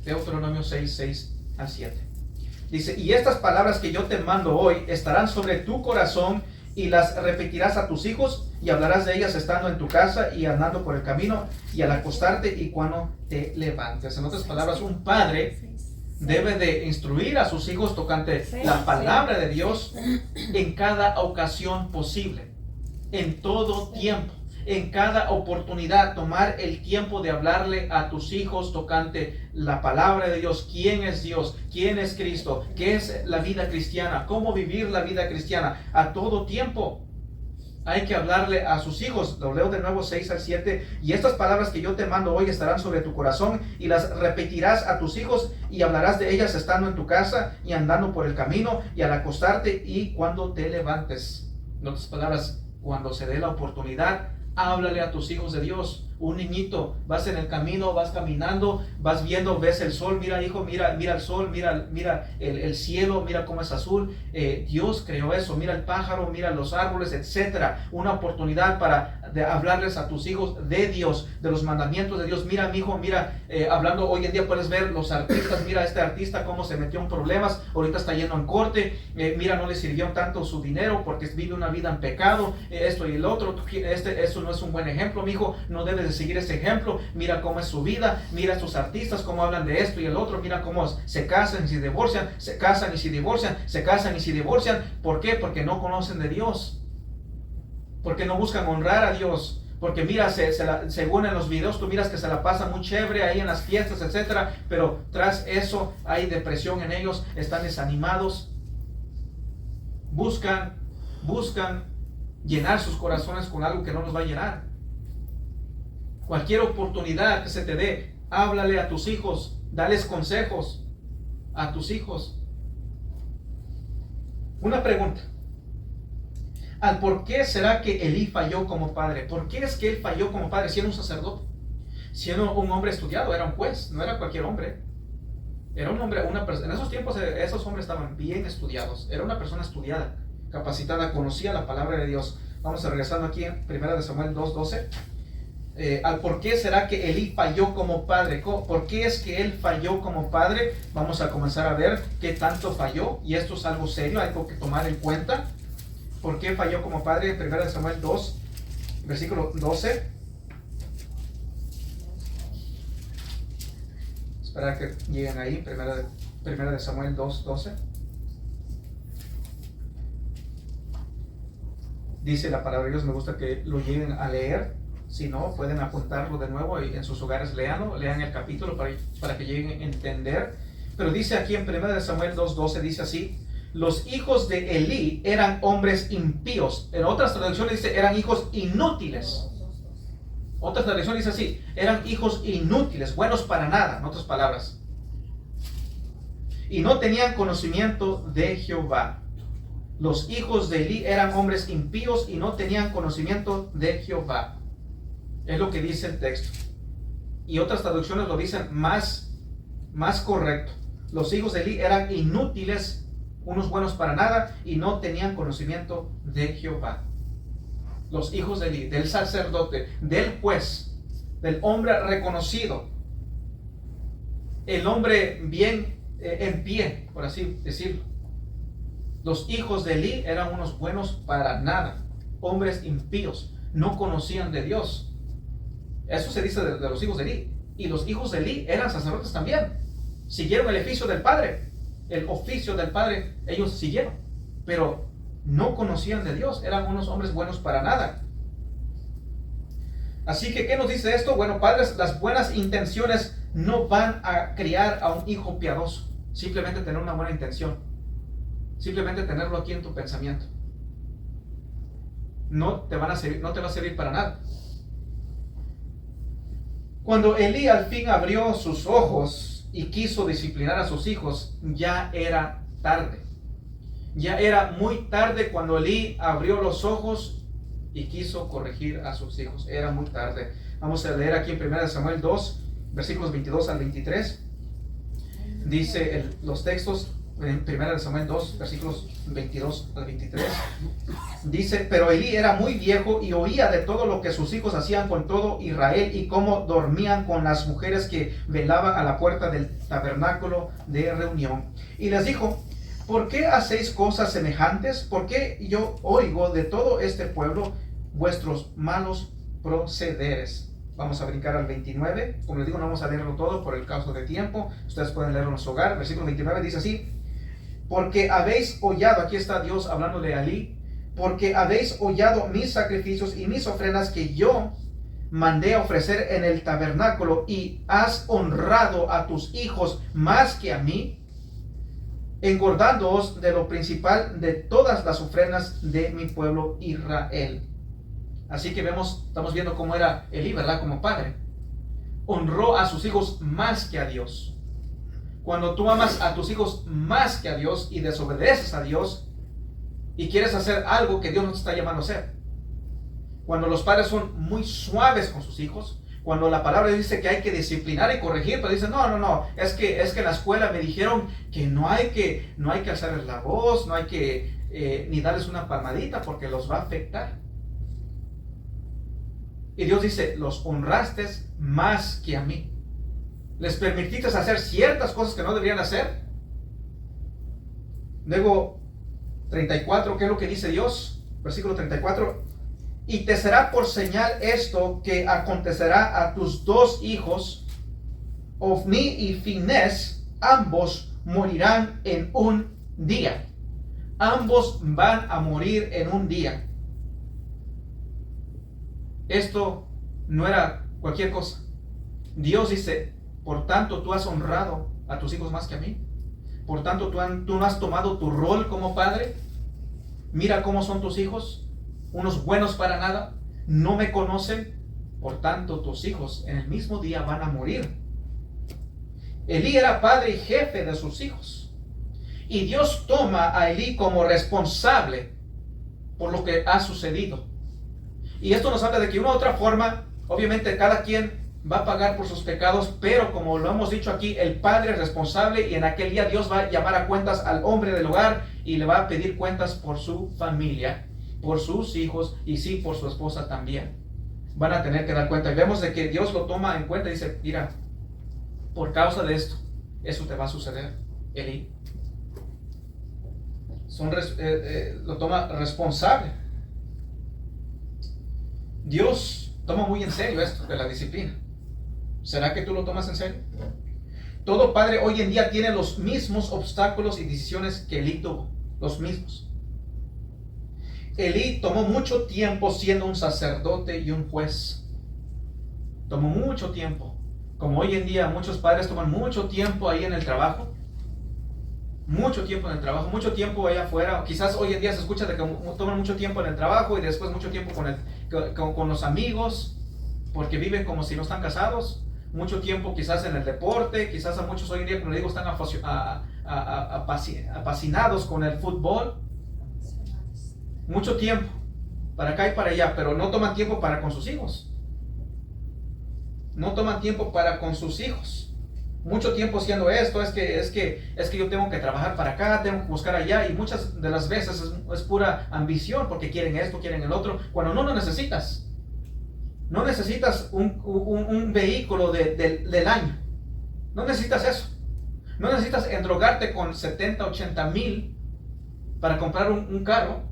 Deuteronomio 6, 6 a 7. Dice, y estas palabras que yo te mando hoy estarán sobre tu corazón y las repetirás a tus hijos y hablarás de ellas estando en tu casa y andando por el camino y al acostarte y cuando te levantes. En otras palabras, un padre debe de instruir a sus hijos tocante la palabra de Dios en cada ocasión posible, en todo tiempo, en cada oportunidad. Tomar el tiempo de hablarle a tus hijos tocante la palabra de Dios, quién es Dios, quién es Cristo, qué es la vida cristiana, cómo vivir la vida cristiana. A todo tiempo hay que hablarle a sus hijos. Lo leo de nuevo 6 al 7. Y estas palabras que yo te mando hoy estarán sobre tu corazón y las repetirás a tus hijos y hablarás de ellas estando en tu casa y andando por el camino y al acostarte y cuando te levantes. En otras palabras, cuando se dé la oportunidad, háblale a tus hijos de Dios. Un niñito, vas en el camino, vas caminando, vas viendo, ves el sol, mira hijo, mira el sol, mira el cielo, mira cómo es azul. Dios creó eso, mira el pájaro, mira los árboles, etcétera. Una oportunidad para hablarles a tus hijos de Dios, de los mandamientos de Dios. Mira mi hijo, mira, hablando hoy en día puedes ver los artistas, mira este artista cómo se metió en problemas, ahorita está yendo en corte, mira no le sirvió tanto su dinero porque vive una vida en pecado, esto y el otro, eso no es un buen ejemplo, mi hijo, no debes de seguir ese ejemplo. Mira cómo es su vida, mira a estos artistas cómo hablan de esto y el otro, mira cómo se casan y se divorcian, se casan y se divorcian, se casan y se divorcian. ¿Por qué? Porque no conocen de Dios, porque no buscan honrar a Dios, porque mira, según en los videos tú miras que se la pasa muy chévere ahí en las fiestas, etcétera, pero tras eso hay depresión en ellos, están desanimados, buscan llenar sus corazones con algo que no los va a llenar. Cualquier oportunidad que se te dé, háblale a tus hijos, dales consejos a tus hijos. Una pregunta. ¿Al por qué será que Elí falló como padre? ¿Por qué es que él falló como padre siendo un sacerdote? Siendo un hombre estudiado, era un juez, no era cualquier hombre. Era un hombre, en esos tiempos esos hombres estaban bien estudiados. Era una persona estudiada, capacitada, conocía la palabra de Dios. Vamos a regresando aquí en 1 Samuel 2:12. Al por qué será que Elí falló como padre. ¿Por qué es que él falló como padre? Vamos a comenzar a ver qué tanto falló, y esto es algo serio, algo que tomar en cuenta. ¿Por qué falló como padre? En 1 Samuel 2, versículo 12. Espera que lleguen ahí. 1 Samuel 2, 12. Dice la palabra de Dios, me gusta que lo lleguen a leer. Si no, pueden apuntarlo de nuevo y en sus hogares lean el capítulo para que lleguen a entender. Pero dice aquí en 1 Samuel 2:12, dice así: los hijos de Elí eran hombres impíos. En otras traducciones dice, eran hijos inútiles. Otras traducciones dice así, eran hijos inútiles, buenos para nada, en otras palabras. Y no tenían conocimiento de Jehová. Los hijos de Elí eran hombres impíos y no tenían conocimiento de Jehová. Es lo que dice el texto. Y otras traducciones lo dicen más correcto. Los hijos de Elí eran inútiles, unos buenos para nada, y no tenían conocimiento de Jehová. Los hijos de Elí, del sacerdote, del juez, del hombre reconocido, el hombre bien en pie, por así decirlo. Los hijos de Elí eran unos buenos para nada, hombres impíos, no conocían de Dios. Eso se dice de los hijos de Elí. Y los hijos de Elí eran sacerdotes también. Siguieron el oficio del padre. El oficio del padre ellos siguieron. Pero no conocían de Dios. Eran unos hombres buenos para nada. Así que, ¿qué nos dice esto? Bueno, padres, las buenas intenciones no van a criar a un hijo piadoso. Simplemente tener una buena intención. Simplemente tenerlo aquí en tu pensamiento. No te va a servir para nada. Cuando Elí al fin abrió sus ojos y quiso disciplinar a sus hijos, ya era tarde. Ya era muy tarde cuando Elí abrió los ojos y quiso corregir a sus hijos. Era muy tarde. Vamos a leer aquí en 1 Samuel 2, versículos 22 al 23. Dice los textos en 1 Samuel 2, versículos 22 al 23. Dice, pero Elí era muy viejo y oía de todo lo que sus hijos hacían con todo Israel y cómo dormían con las mujeres que velaban a la puerta del tabernáculo de reunión. Y les dijo, ¿por qué hacéis cosas semejantes? ¿Por qué yo oigo de todo este pueblo vuestros malos procederes? Vamos a brincar al 29. Como les digo, no vamos a leerlo todo por el caso de tiempo. Ustedes pueden leerlo en su hogar. Versículo 29 dice así, porque habéis hollado, aquí está Dios hablándole a Elí, porque habéis hollado mis sacrificios y mis ofrendas que yo mandé a ofrecer en el tabernáculo, y has honrado a tus hijos más que a mí, engordándoos de lo principal de todas las ofrendas de mi pueblo Israel. Así que estamos viendo cómo era Elí, ¿verdad? Como padre. Honró a sus hijos más que a Dios. Cuando tú amas a tus hijos más que a Dios y desobedeces a Dios y quieres hacer algo que Dios no te está llamando a hacer. Cuando los padres son muy suaves con sus hijos, cuando la palabra dice que hay que disciplinar y corregir, pero dicen, no, es que en la escuela me dijeron que no hay que alzarles la voz, no hay que ni darles una palmadita porque los va a afectar. Y Dios dice, los honraste más que a mí. Les permitiste hacer ciertas cosas que no deberían hacer. Luego, 34, ¿qué es lo que dice Dios? Versículo 34. Y te será por señal esto que acontecerá a tus dos hijos, Ofni y Finés, ambos morirán en un día. Ambos van a morir en un día. Esto no era cualquier cosa. Dios dice, por tanto tú has honrado a tus hijos más que a mí. Por tanto tú no has tomado tu rol como padre. Mira cómo son tus hijos, unos buenos para nada, no me conocen. Por tanto tus hijos en el mismo día van a morir. Elí era padre y jefe de sus hijos. Y Dios toma a Elí como responsable por lo que ha sucedido. Y esto nos habla de que de una u otra forma, obviamente cada quien va a pagar por sus pecados, pero como lo hemos dicho aquí, el padre es responsable y en aquel día Dios va a llamar a cuentas al hombre del hogar y le va a pedir cuentas por su familia, por sus hijos y sí, por su esposa también. Van a tener que dar cuenta y vemos de que Dios lo toma en cuenta y dice, mira, por causa de esto, eso te va a suceder, Elí. Lo toma responsable. Dios toma muy en serio esto de la disciplina. ¿Será que tú lo tomas en serio? Todo padre hoy en día tiene los mismos obstáculos y decisiones que Elí tuvo. Los mismos. Elí tomó mucho tiempo siendo un sacerdote y un juez. Tomó mucho tiempo. Como hoy en día muchos padres toman mucho tiempo ahí en el trabajo. Mucho tiempo en el trabajo, mucho tiempo allá afuera. Quizás hoy en día se escucha de que toman mucho tiempo en el trabajo y después mucho tiempo con los amigos, porque viven como si no están casados. Mucho tiempo quizás en el deporte, quizás a muchos hoy en día, como le digo, están apasionados con el fútbol. Mucho tiempo para acá y para allá, pero no toman tiempo para con sus hijos. No toman tiempo para con sus hijos. Mucho tiempo haciendo esto, es que yo tengo que trabajar para acá, tengo que buscar allá, y muchas de las veces es pura ambición porque quieren esto, quieren el otro, cuando no lo necesitas. No necesitas un vehículo del año. No necesitas eso. No necesitas endrogarte con 70, 80 mil para comprar un carro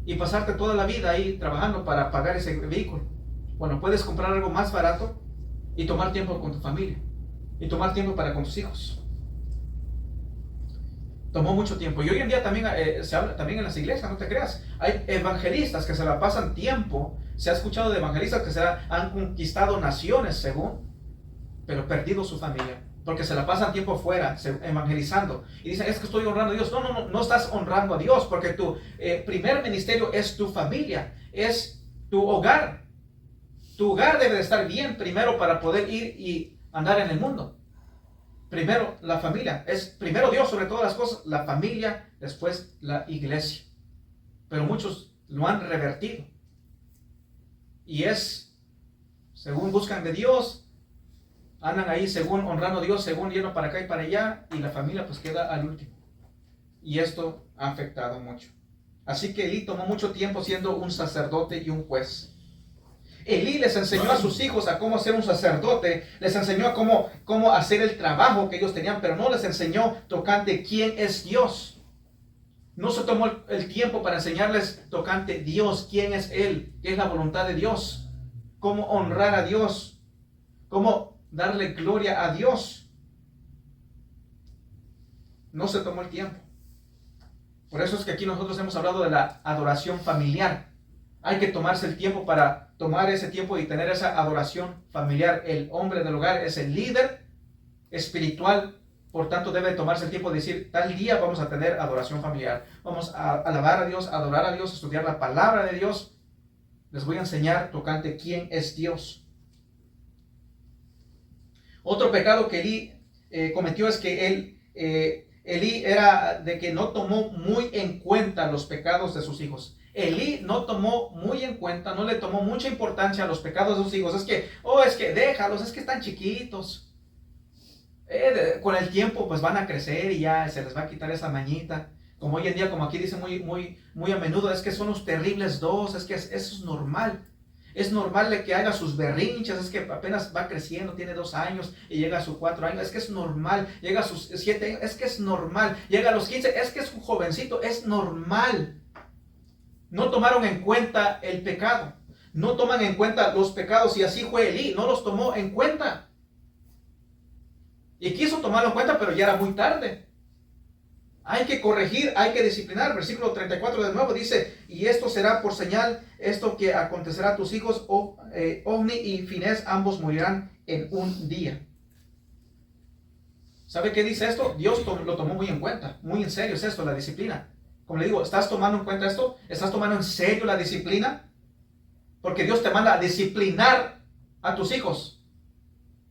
y pasarte toda la vida ahí trabajando para pagar ese vehículo. Bueno, puedes comprar algo más barato y tomar tiempo con tu familia y tomar tiempo para con tus hijos. Tomó mucho tiempo. Y hoy en día también se habla también en las iglesias, no te creas. Hay evangelistas que se la pasan tiempo. Se ha escuchado de evangelistas que han conquistado naciones, según, pero perdido su familia, porque se la pasan tiempo fuera evangelizando. Y dicen, es que estoy honrando a Dios. No estás honrando a Dios, porque tu primer ministerio es tu familia, es tu hogar. Tu hogar debe de estar bien primero para poder ir y andar en el mundo. Primero la familia, es primero Dios sobre todas las cosas, la familia, después la iglesia. Pero muchos lo han revertido. y es, según buscan de Dios, andan ahí según honrando a Dios, según yendo para acá y para allá, y la familia pues queda al último. Y esto ha afectado mucho. Así que Elí tomó mucho tiempo siendo un sacerdote y un juez. Elí les enseñó a sus hijos a cómo ser un sacerdote, les enseñó a cómo hacer el trabajo que ellos tenían, pero no les enseñó tocante quién es Dios. No se tomó el tiempo para enseñarles tocante Dios, quién es Él, qué es la voluntad de Dios, cómo honrar a Dios, cómo darle gloria a Dios. No se tomó el tiempo. Por eso es que aquí nosotros hemos hablado de la adoración familiar. Hay que tomarse el tiempo para tomar ese tiempo y tener esa adoración familiar. El hombre del hogar es el líder espiritual, por tanto debe tomarse el tiempo de decir, tal día vamos a tener adoración familiar. Vamos a alabar a Dios, adorar a Dios, estudiar la palabra de Dios. Les voy a enseñar tocante quién es Dios. Otro pecado que Elí cometió es que Elí era de que no tomó muy en cuenta los pecados de sus hijos. Elí no tomó muy en cuenta, no le tomó mucha importancia a los pecados de sus hijos. Es que déjalos, es que están chiquitos. Con el tiempo pues van a crecer y ya se les va a quitar esa mañita. Como hoy en día, como aquí dicen muy a menudo, es que son los terribles dos, es que eso es normal. Es normal de que haga sus berrinches, es que apenas va creciendo, tiene 2 años y llega a sus 4 años, es que es normal, llega a sus 7 años, es que es normal, llega a los 15, es que es un jovencito, es normal. No tomaron en cuenta el pecado, no toman en cuenta los pecados y así fue Elí, no los tomó en cuenta. Y quiso tomarlo en cuenta, pero ya era muy tarde. Hay que corregir, hay que disciplinar. Versículo 34 de nuevo dice, y esto será por señal, esto que acontecerá a tus hijos, Ofni y Finés, ambos morirán en un día. ¿Sabe qué dice esto? Dios lo tomó muy en cuenta, muy en serio es esto, la disciplina. Como le digo, ¿estás tomando en cuenta esto? ¿Estás tomando en serio la disciplina? Porque Dios te manda a disciplinar a tus hijos.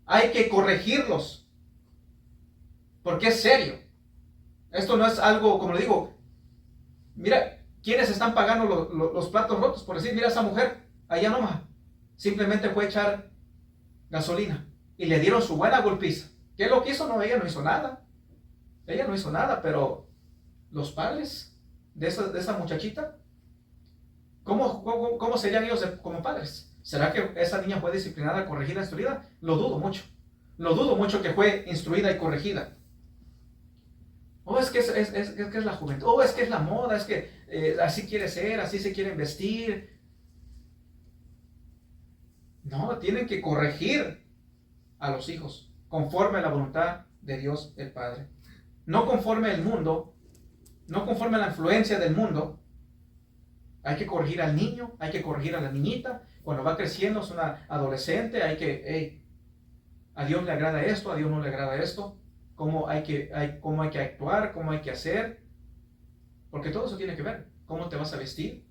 Hay que corregirlos. Porque es serio. Esto no es algo, como le digo, mira, ¿quiénes están pagando los platos rotos? Por decir, mira esa mujer, allá nomás, simplemente fue a echar gasolina y le dieron su buena golpiza. ¿Qué es lo que hizo? No, ella no hizo nada. Ella no hizo nada, pero los padres de esa muchachita, ¿cómo serían ellos como padres? ¿Será que esa niña fue disciplinada, corregida, instruida? Lo dudo mucho. Lo dudo mucho que fue instruida y corregida. Es que es la juventud, es que es la moda, es que así quiere ser, así se quieren vestir. No, tienen que corregir a los hijos conforme a la voluntad de Dios el Padre. No conforme al mundo, no conforme a la influencia del mundo. Hay que corregir al niño, hay que corregir a la niñita. Cuando va creciendo, es una adolescente, a Dios le agrada esto, a Dios no le agrada esto. Cómo hay que actuar, cómo hay que hacer, porque todo eso tiene que ver. Cómo te vas a vestir,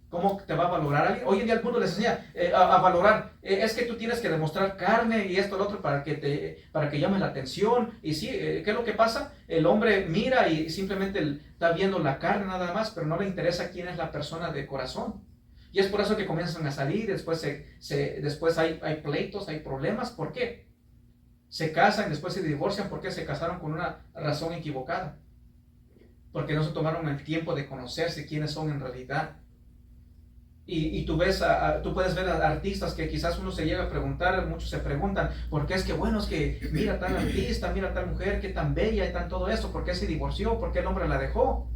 cómo te va a valorar alguien. Hoy en día el mundo les enseña a valorar, es que tú tienes que demostrar carne y esto, lo otro, para que llames la atención. Y sí, ¿qué es lo que pasa? El hombre mira y simplemente está viendo la carne nada más, pero no le interesa quién es la persona de corazón. Y es por eso que comienzan a salir, después hay pleitos, hay problemas. ¿Por qué? Se casan, después se divorcian porque se casaron con una razón equivocada. Porque no se tomaron el tiempo de conocerse quiénes son en realidad. Y tú puedes ver a artistas que quizás uno se llega a preguntar, muchos se preguntan, ¿por qué es que mira tal artista, mira tal mujer, qué tan bella y tan todo eso? ¿Por qué se divorció? ¿Por qué el hombre la dejó?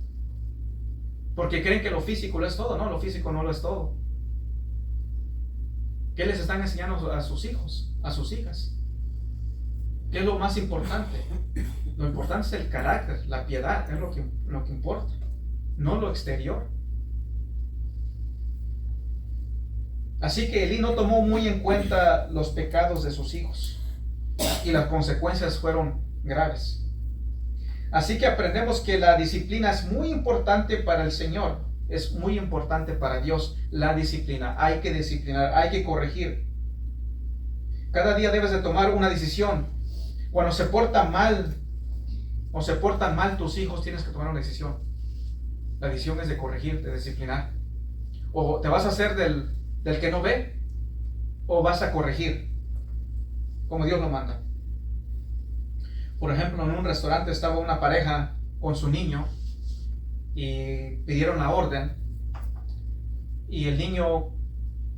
Porque creen que lo físico lo es todo. No, lo físico no lo es todo. ¿Qué les están enseñando a sus hijos, a sus hijas? ¿Qué es lo más importante? Lo importante es el carácter, la piedad, es lo que importa, no lo exterior. Así que Elí no tomó muy en cuenta los pecados de sus hijos y las consecuencias fueron graves. Así que aprendemos que la disciplina es muy importante para el Señor, es muy importante para Dios. La disciplina, hay que disciplinar, hay que corregir. Cada día debes de tomar una decisión. Cuando se portan mal tus hijos, tienes que tomar una decisión. La decisión es de corregir, de disciplinar. O te vas a hacer del del que no ve, o vas a corregir como Dios lo manda? Por ejemplo, en un restaurante estaba una pareja con su niño y pidieron la orden, y el niño,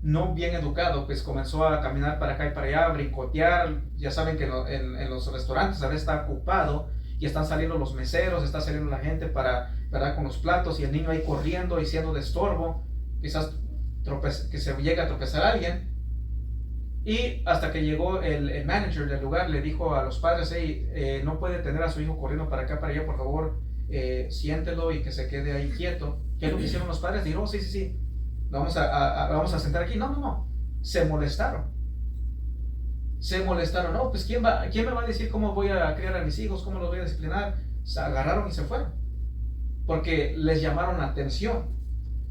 no bien educado, pues comenzó a caminar para acá y para allá, a brincotear. Ya saben que en los restaurantes a veces está ocupado y están saliendo los meseros, está saliendo la gente para con los platos, y el niño ahí corriendo y siendo de estorbo, quizás que se llegue a tropezar a alguien. Y hasta que llegó el manager del lugar, le dijo a los padres: hey, no puede tener a su hijo corriendo para acá, para allá, por favor, siéntelo y que se quede ahí quieto. ¿Qué es lo que hicieron los padres? Dijeron: oh, sí, sí, sí, vamos a sentar aquí. No, no, no, se molestaron. No, pues ¿quién me va a decir cómo voy a criar a mis hijos, cómo los voy a disciplinar? Se agarraron y se fueron, porque les llamaron la atención.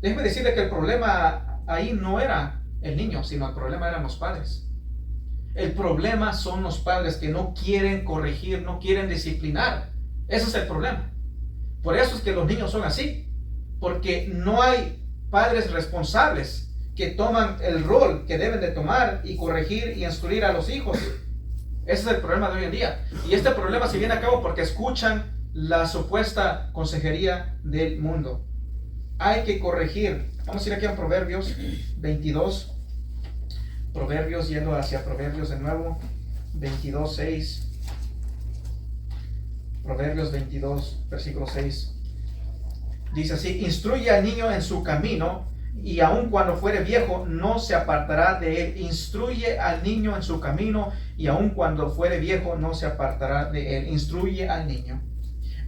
Déjeme decirle que el problema ahí no era el niño, sino el problema eran los padres. El problema son los padres que no quieren corregir, no quieren disciplinar. Ese es el problema. Por eso es que los niños son así, porque no hay padres responsables que toman el rol que deben de tomar y corregir y instruir a los hijos. Ese es el problema de hoy en día. Y este problema se viene a cabo porque escuchan la supuesta consejería del mundo. Hay que corregir. Vamos a ir aquí a Proverbios 22. Proverbios, yendo hacia Proverbios de nuevo. 22:6. Proverbios 22, versículo 6. Dice así: instruye al niño en su camino, y aun cuando fuere viejo no se apartará de él. Instruye al niño en su camino, y aun cuando fuere viejo no se apartará de él. Instruye al niño.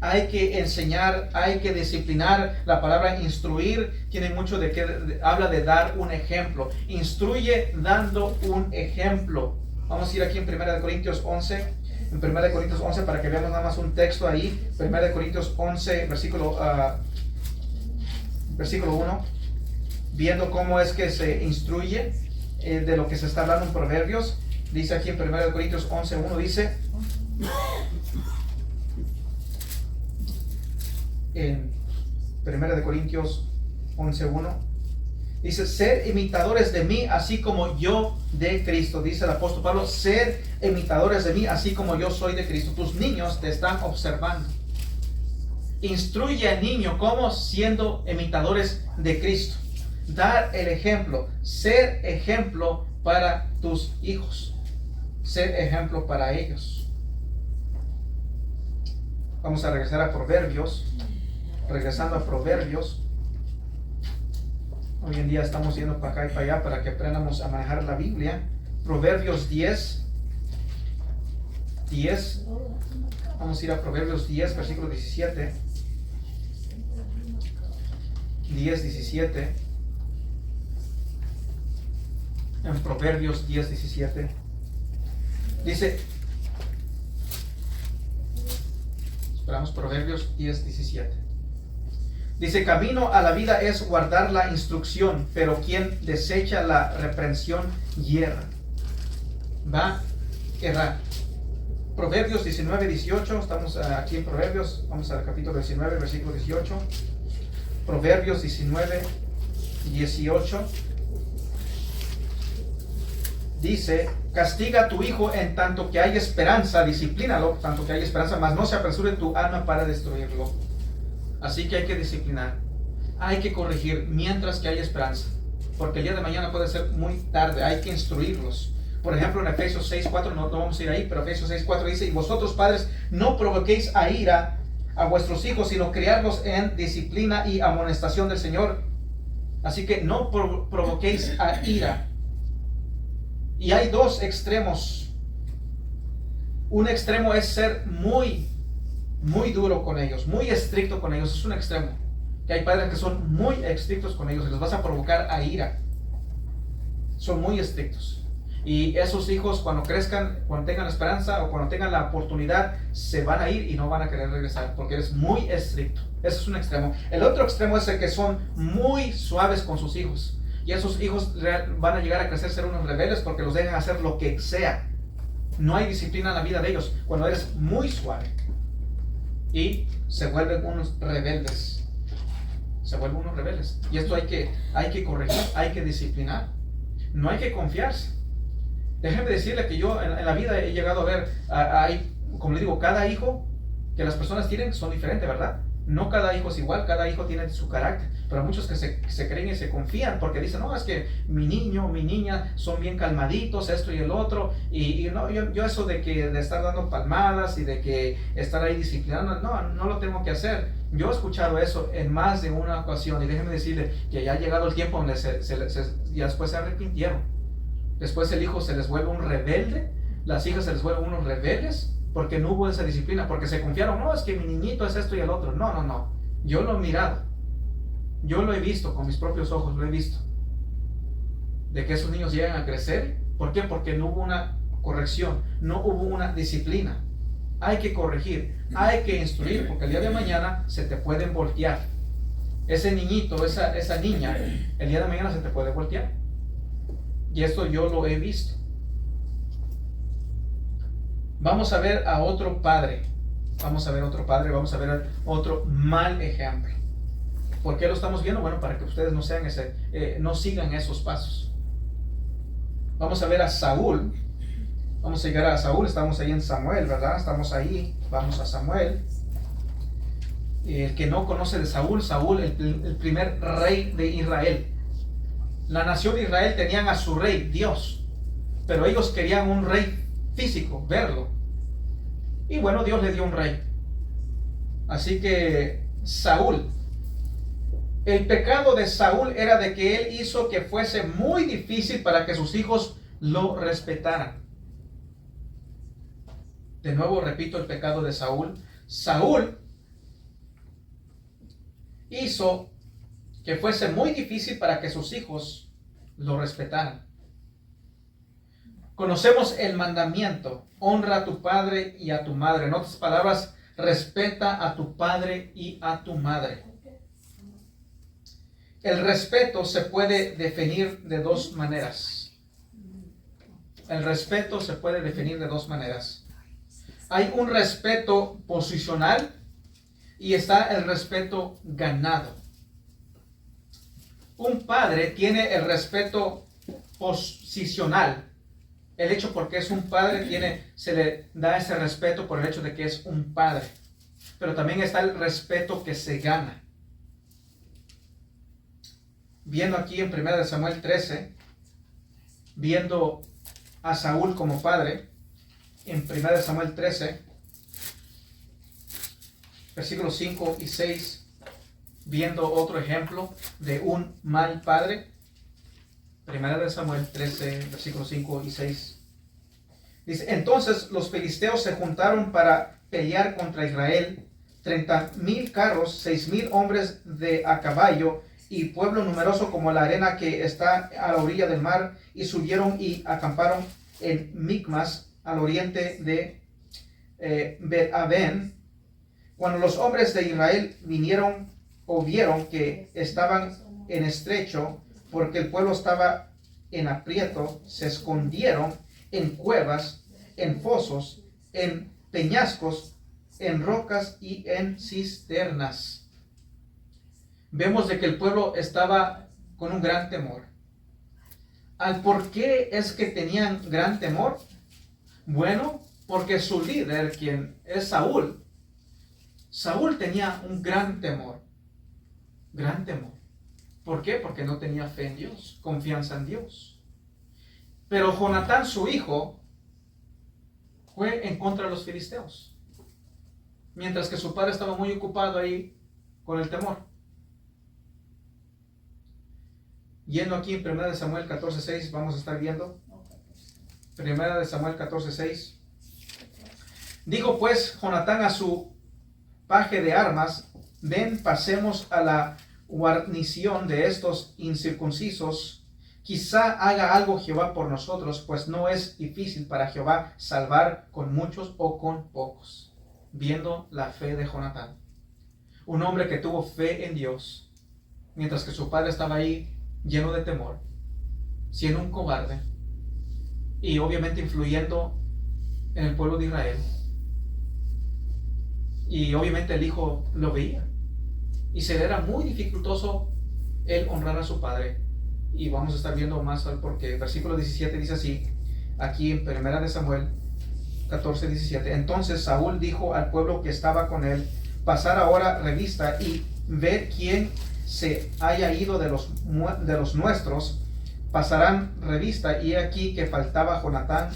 Hay que enseñar, hay que disciplinar. La palabra instruir tiene mucho de que habla de dar un ejemplo. Instruye dando un ejemplo. Vamos a ir aquí en 1 Corintios 11. En 1 Corintios 11, para que veamos nada más un texto ahí. 1 Corintios 11, versículo 1. Viendo cómo es que se instruye de lo que se está hablando en Proverbios. Dice aquí en 1 Corintios 11:1, dice: en 1 Corintios 11:1, dice: sed imitadores de mí, así como yo de Cristo. Dice el apóstol Pablo: sed imitadores de mí, así como yo soy de Cristo. Tus niños te están observando. Instruye al niño como siendo imitadores de Cristo. Dar el ejemplo. Ser ejemplo para tus hijos. Ser ejemplo para ellos. Vamos a regresar a Proverbios. Regresando a Proverbios. Hoy en día estamos yendo para acá y para allá para que aprendamos a manejar la Biblia. Proverbios 10. Vamos a ir a Proverbios 10, versículo 17. 10:17. En Proverbios 10:17. Dice, esperamos, Proverbios 10:17. Dice: camino a la vida es guardar la instrucción, pero quien desecha la reprensión hierra. Va a errar. Proverbios 19:18. Estamos aquí en Proverbios. Vamos al capítulo 19, versículo 18. Proverbios 19:18. Dice: castiga a tu hijo en tanto que hay esperanza, disciplínalo tanto que hay esperanza, mas no se apresure tu alma para destruirlo. Así que hay que disciplinar, hay que corregir mientras que hay esperanza, porque el día de mañana puede ser muy tarde. Hay que instruirlos. Por ejemplo, en Efesios 6:4, no vamos a ir ahí, pero Efesios 6:4 dice: y vosotros, padres, no provoquéis a ira a vuestros hijos, sino criarlos en disciplina y amonestación del Señor. Así que no provoquéis a ira. Y hay dos extremos. Un extremo es ser muy duro con ellos, muy estricto con ellos. Es un extremo. Que hay padres que son muy estrictos con ellos y les vas a provocar a ira. Son muy estrictos. Y esos hijos, cuando crezcan, cuando tengan esperanza o cuando tengan la oportunidad, se van a ir y no van a querer regresar porque eres muy estricto. Ese es un extremo. El otro extremo es el que son muy suaves con sus hijos. Y esos hijos van a llegar a crecer, ser unos rebeldes, porque los dejan hacer lo que sea. No hay disciplina en la vida de ellos cuando eres muy suave. Y se vuelven unos rebeldes. Y esto hay que corregir, hay que disciplinar. no hay que confiarse. Déjenme decirle que yo en la vida he llegado a ver, hay, como le digo, cada hijo que las personas tienen son diferentes, ¿verdad? No cada hijo es igual, cada hijo tiene su carácter, pero muchos que se creen y se confían porque dicen, no, es que mi niño, mi niña son bien calmaditos, esto y el otro, y no, yo eso de estar dando palmadas y de que estar ahí disciplinando, no lo tengo que hacer. Yo he escuchado eso en más de una ocasión, y déjenme decirle que ya ha llegado el tiempo donde y después se arrepintieron. Después el hijo se les vuelve un rebelde, las hijas se les vuelven unos rebeldes, porque no hubo esa disciplina, porque se confiaron, no, es que mi niñito es esto y el otro. No. Yo lo he mirado. Yo lo he visto con mis propios ojos, lo he visto. De que esos niños llegan a crecer. ¿Por qué? Porque no hubo una corrección, no hubo una disciplina. Hay que corregir, hay que instruir, porque el día de mañana se te pueden voltear. Ese niñito, esa niña, el día de mañana se te puede voltear. Y esto yo lo he visto. Vamos a ver a otro padre. Vamos a ver otro mal ejemplo. ¿Por qué lo estamos viendo? Bueno, para que ustedes no sigan esos pasos. Vamos a ver a Saúl. Vamos a llegar a Saúl. Estamos ahí en Samuel, ¿verdad? Estamos ahí. Vamos a Samuel. El que no conoce de Saúl, el primer rey de Israel. La nación de Israel tenían a su rey, Dios, pero ellos querían un rey físico, verlo. Y bueno, Dios le dio un rey. Así que Saúl, el pecado de Saúl era de que él hizo que fuese muy difícil para que sus hijos lo respetaran. De nuevo repito el pecado de Saúl. Saúl hizo que fuese muy difícil para que sus hijos lo respetaran. Conocemos el mandamiento: honra a tu padre y a tu madre. En otras palabras, respeta a tu padre y a tu madre. El respeto se puede definir de dos maneras. Hay un respeto posicional y está el respeto ganado. Un padre tiene el respeto posicional. El hecho porque es un padre se le da ese respeto por el hecho de que es un padre. Pero también está el respeto que se gana. Viendo aquí en 1 Samuel 13, viendo a Saúl como padre, en 1 Samuel 13, versículos 5 y 6, viendo otro ejemplo de un mal padre. 1 Samuel 13, versículos 5 y 6. Dice: entonces los filisteos se juntaron para pelear contra Israel, 30,000 carros, 6,000 hombres a caballo, y pueblo numeroso como la arena que está a la orilla del mar, y subieron y acamparon en Micmas, al oriente de Bet-Aven. Cuando los hombres de Israel vinieron o vieron que estaban en estrecho, porque el pueblo estaba en aprieto, se escondieron en cuevas, en fosos, en peñascos, en rocas y en cisternas. Vemos de que el pueblo estaba con un gran temor. ¿Por qué es que tenían gran temor? Bueno, porque su líder, quien es Saúl tenía un gran temor. Gran temor. ¿Por qué? Porque no tenía fe en Dios, confianza en Dios. Pero Jonatán, su hijo, fue en contra de los filisteos, mientras que su padre estaba muy ocupado ahí con el temor. Yendo aquí en 1 Samuel 14:6, vamos a estar viendo. 1 Samuel 14:6. Dijo pues Jonatán a su paje de armas: ven, pasemos a la guarnición de estos incircuncisos. Quizá haga algo Jehová por nosotros, pues no es difícil para Jehová salvar con muchos o con pocos. Viendo la fe de Jonatán, un hombre que tuvo fe en Dios, mientras que su padre estaba ahí lleno de temor, siendo un cobarde y obviamente influyendo en el pueblo de Israel. Y obviamente el hijo lo veía y se le era muy dificultoso el honrar a su padre. y vamos a estar viendo más porque versículo 17 dice así, aquí en 1 de Samuel 14:17. Entonces Saúl dijo al pueblo que estaba con él, pasar ahora revista y ver quién se haya ido de los nuestros. Pasarán revista y aquí que faltaba Jonatán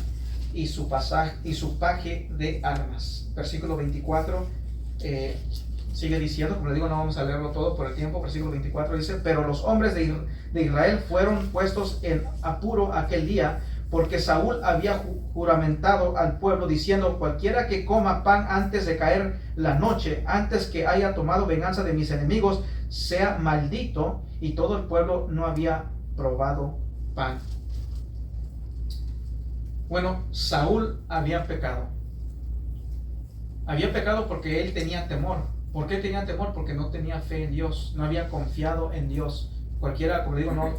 y su paje de armas. Versículo 24 sigue diciendo, como le digo, no vamos a leerlo todo por el tiempo. Versículo 24 dice, pero los hombres de Israel fueron puestos en apuro aquel día, porque Saúl había juramentado al pueblo diciendo, cualquiera que coma pan antes de caer la noche, antes que haya tomado venganza de mis enemigos, sea maldito. Y todo el pueblo no había probado pan. Bueno, Saúl había pecado. Había pecado porque él tenía temor. ¿Por qué tenía temor? Porque no tenía fe en Dios, no había confiado en Dios. Cualquiera, como digo, no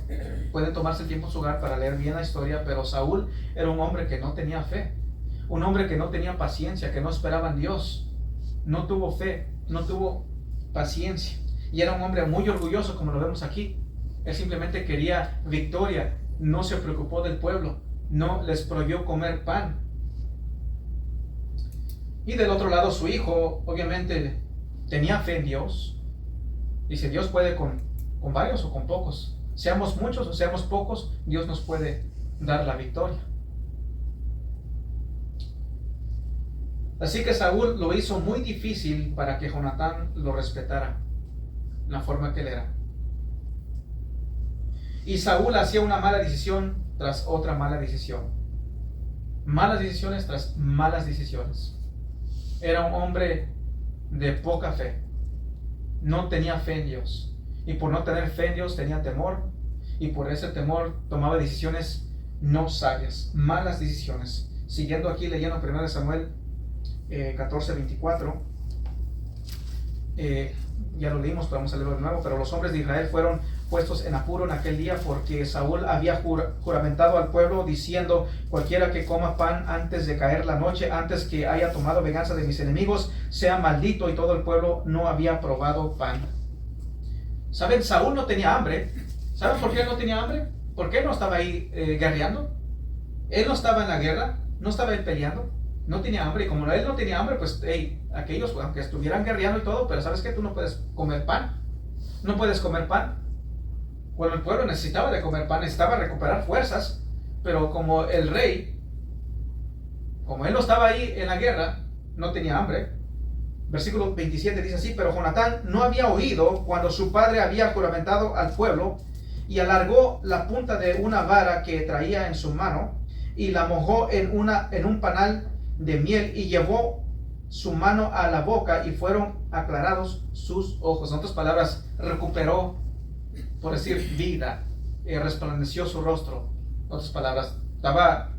puede tomarse el tiempo en su hogar para leer bien la historia, pero Saúl era un hombre que no tenía fe, un hombre que no tenía paciencia, que no esperaba en Dios, no tuvo fe, no tuvo paciencia, y era un hombre muy orgulloso, como lo vemos aquí. Él simplemente quería victoria, no se preocupó del pueblo, no les prohibió comer pan. Y del otro lado, su hijo, obviamente, tenía fe en Dios. Dice, Dios puede con varios o con pocos. Seamos muchos o seamos pocos, Dios nos puede dar la victoria. Así que Saúl lo hizo muy difícil para que Jonatán lo respetara, la forma que él era. Y Saúl hacía una mala decisión tras otra mala decisión. Malas decisiones tras malas decisiones. Era un hombre de poca fe. No tenía fe en Dios. Y por no tener fe en Dios tenía temor. Y por ese temor tomaba decisiones no sabias. Malas decisiones. Siguiendo aquí leyendo 1 Samuel 14:24. Ya lo leímos, pero vamos a leerlo de nuevo. Pero los hombres de Israel fueron puestos en apuro en aquel día porque Saúl había juramentado al pueblo diciendo, cualquiera que coma pan antes de caer la noche, antes que haya tomado venganza de mis enemigos, sea maldito. Y todo el pueblo no había probado pan. ¿Saben? Saúl no tenía hambre. ¿Saben por qué él no tenía hambre? Porque él no estaba ahí guerreando. Él no estaba en la guerra, no estaba ahí peleando, no tenía hambre. Y como él no tenía hambre, pues aquellos, aunque estuvieran guerreando y todo, pero ¿sabes qué? Tú no puedes comer pan. No puedes comer pan. Bueno, el pueblo necesitaba de comer pan, necesitaba recuperar fuerzas, pero como el rey, como él no estaba ahí en la guerra, no tenía hambre. Versículo 27 dice así, pero Jonatán no había oído cuando su padre había juramentado al pueblo, y alargó la punta de una vara que traía en su mano, y la mojó en un panal de miel, y llevó su mano a la boca, y fueron aclarados sus ojos. En otras palabras, recuperó, por decir, vida, resplandeció su rostro. En otras palabras,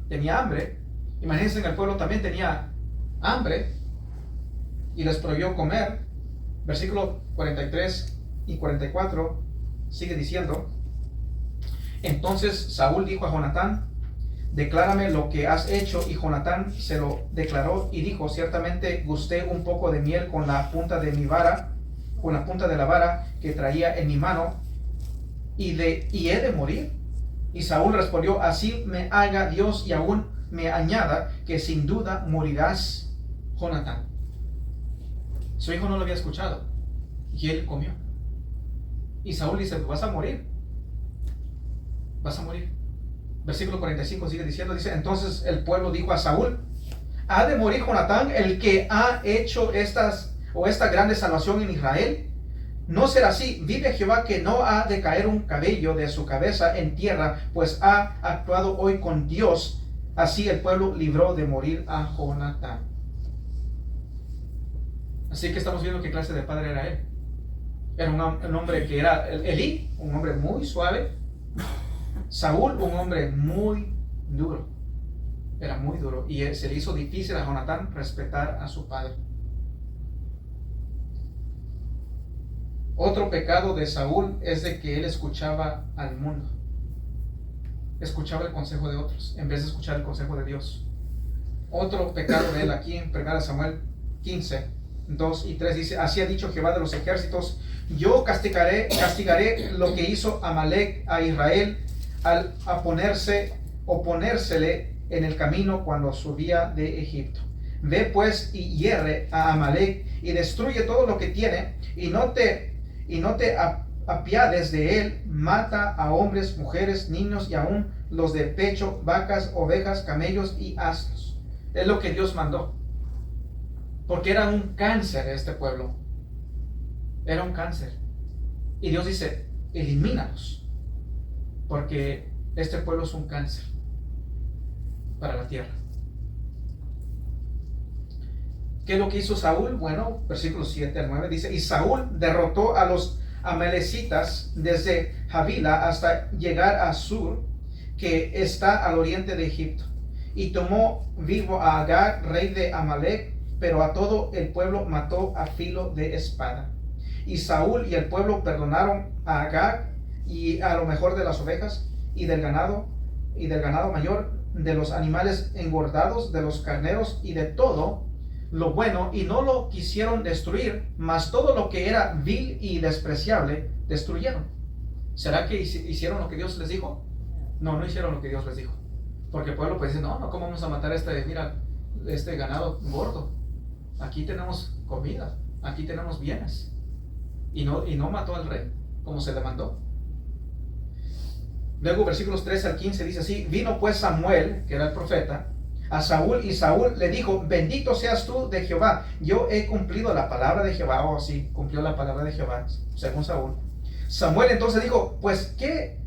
tenía hambre. Imagínense que el pueblo también tenía hambre y les prohibió comer. Versículo 43 y 44 sigue diciendo, entonces Saúl dijo a Jonatán, declárame lo que has hecho. Y Jonatán se lo declaró y dijo, ciertamente gusté un poco de miel con la punta de mi vara, con la punta de la vara que traía en mi mano, y he de morir. Y Saúl respondió, así me haga Dios y aún me añada, que sin duda morirás, Jonatán. Su hijo no lo había escuchado y él comió. Y Saúl dice, vas a morir, vas a morir. Versículo 45 sigue diciendo, dice, entonces el pueblo dijo a Saúl, ¿ha de morir Jonatán, el que ha hecho esta grande salvación en Israel? No será así, vive Jehová, que no ha de caer un cabello de su cabeza en tierra, pues ha actuado hoy con Dios. Así el pueblo libró de morir a Jonatán. Así que estamos viendo qué clase de padre era él. Era un hombre que era Elí, un hombre muy suave. Saúl, un hombre muy duro. Era muy duro. Y se le hizo difícil a Jonatán respetar a su padre. Otro pecado de Saúl es de que él escuchaba al mundo. Escuchaba el consejo de otros en vez de escuchar el consejo de Dios. Otro pecado de él aquí en 1 Samuel 15, 2 y 3 dice, así ha dicho Jehová de los ejércitos, yo castigaré lo que hizo Amalek a Israel al oponérsele en el camino cuando subía de Egipto. Ve pues y hierre a Amalek y destruye todo lo que tiene, y no te apiades de él. Mata a hombres, mujeres, niños y aún los de pecho, vacas, ovejas, camellos y asnos. Es lo que Dios mandó, porque era un cáncer este pueblo. Era un cáncer. Y Dios dice, elimínalos, porque este pueblo es un cáncer para la tierra. ¿Qué es lo que hizo Saúl? Bueno, versículos 7 al 9 dice, y Saúl derrotó a los amalecitas desde Javila hasta llegar a Sur, que está al oriente de Egipto, y tomó vivo a Agag, rey de Amalek, pero a todo el pueblo mató a filo de espada. Y Saúl y el pueblo perdonaron a Agag y a lo mejor de las ovejas y del ganado mayor, de los animales engordados, de los carneros y de todo lo bueno, y no lo quisieron destruir, mas todo lo que era vil y despreciable destruyeron. ¿Será que hicieron lo que Dios les dijo? No, no hicieron lo que Dios les dijo, porque el pueblo pues dice, no, ¿cómo vamos a matar este ganado gordo? Aquí tenemos comida, aquí tenemos bienes. Y no mató al rey como se le mandó. Luego versículos 13 al 15 dice así, vino pues Samuel, que era el profeta, a Saúl, y Saúl le dijo, bendito seas tú de Jehová, yo he cumplido la palabra de Jehová. O sí, cumplió la palabra de Jehová, según Saúl. Samuel entonces dijo, pues qué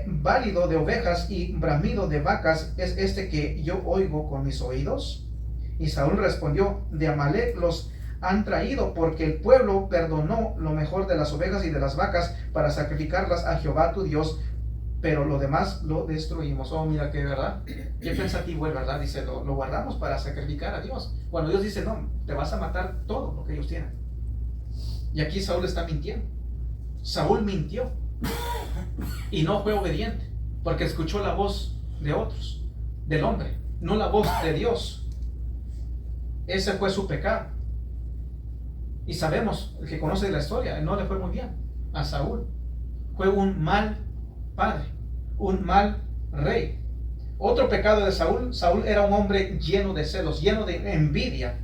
válido de ovejas y bramido de vacas es este que yo oigo con mis oídos. Y Saúl respondió, de Amalek los han traído, porque el pueblo perdonó lo mejor de las ovejas y de las vacas para sacrificarlas a Jehová tu Dios, pero lo demás lo destruimos. Oh, mira qué verdad, qué pensativo es, verdad. Dice, lo guardamos para sacrificar a Dios, cuando Dios dice, no, te vas a matar todo lo que ellos tienen. Y aquí Saúl está mintiendo. Saúl mintió y no fue obediente, porque escuchó la voz de otros, del hombre, no la voz de Dios. Ese fue su pecado. Y sabemos, el que conoce la historia, no le fue muy bien a Saúl. Fue un mal padre, un mal rey. Otro pecado de Saúl, Saúl era un hombre lleno de celos, lleno de envidia.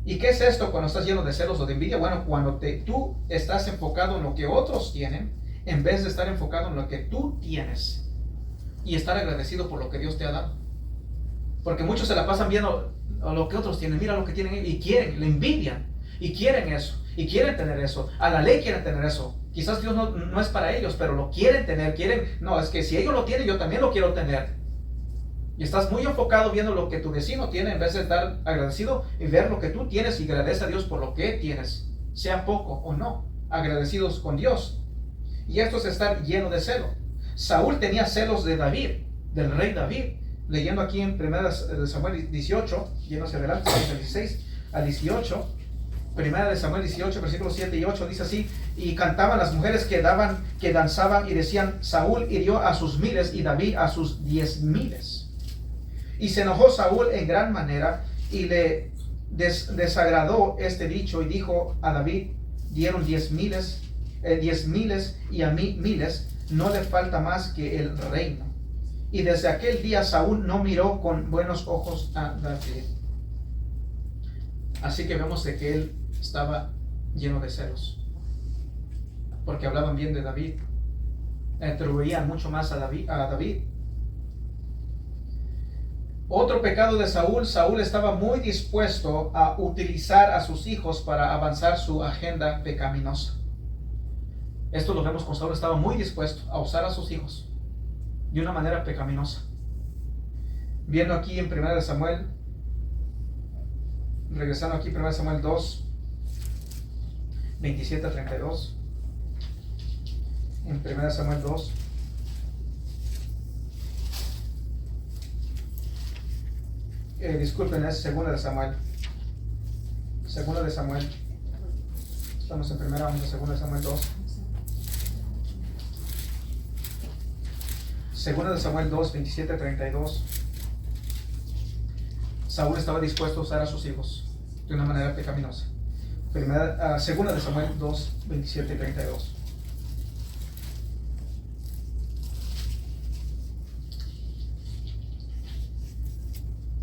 ¿Y qué es esto cuando estás lleno de celos o de envidia? Bueno, cuando tú estás enfocado en lo que otros tienen, en vez de estar enfocado en lo que tú tienes y estar agradecido por lo que Dios te ha dado. Porque muchos se la pasan viendo lo que otros tienen, mira lo que tienen y quieren, le envidian. Y quieren eso, y quieren tener eso, a la ley quieren tener eso. Quizás Dios no es para ellos, pero lo quieren tener, no, es que si ellos lo tienen, yo también lo quiero tener. Y estás muy enfocado viendo lo que tu vecino tiene, en vez de estar agradecido y ver lo que tú tienes y agradece a Dios por lo que tienes, sea poco o no, agradecidos con Dios. Y esto es estar lleno de celo. Saúl tenía celos de David, del rey David. Leyendo aquí en 1 Samuel 18, yendo hacia adelante, 16 a 18, 1 Samuel 18, versículos 7 y 8, dice así, y cantaban las mujeres que danzaban y decían, Saúl hirió a sus miles y David a sus 10,000. Y se enojó Saúl en gran manera y le desagradó este dicho y dijo a David, dieron 10,000 y a mí 1,000, no le falta más que el reino. Y desde aquel día Saúl no miró con buenos ojos a David. Así que vemos de que él estaba lleno de celos, porque hablaban bien de David, atribuían mucho más a David. Otro pecado de Saúl, Saúl estaba muy dispuesto a utilizar a sus hijos para avanzar su agenda pecaminosa. Esto lo vemos con Saúl, estaba muy dispuesto a usar a sus hijos de una manera pecaminosa. Viendo aquí en 1 Samuel, regresando aquí 1 Samuel 2, 27 a 32. En 1 Samuel 2. Disculpen, es 2 de Samuel. 2 de Samuel. Estamos en primera, vamos a 2 de Samuel 2. 2 de Samuel 2, 27 a 32. Saúl estaba dispuesto a usar a sus hijos de una manera pecaminosa. 2 de Samuel 2, 27 y 32.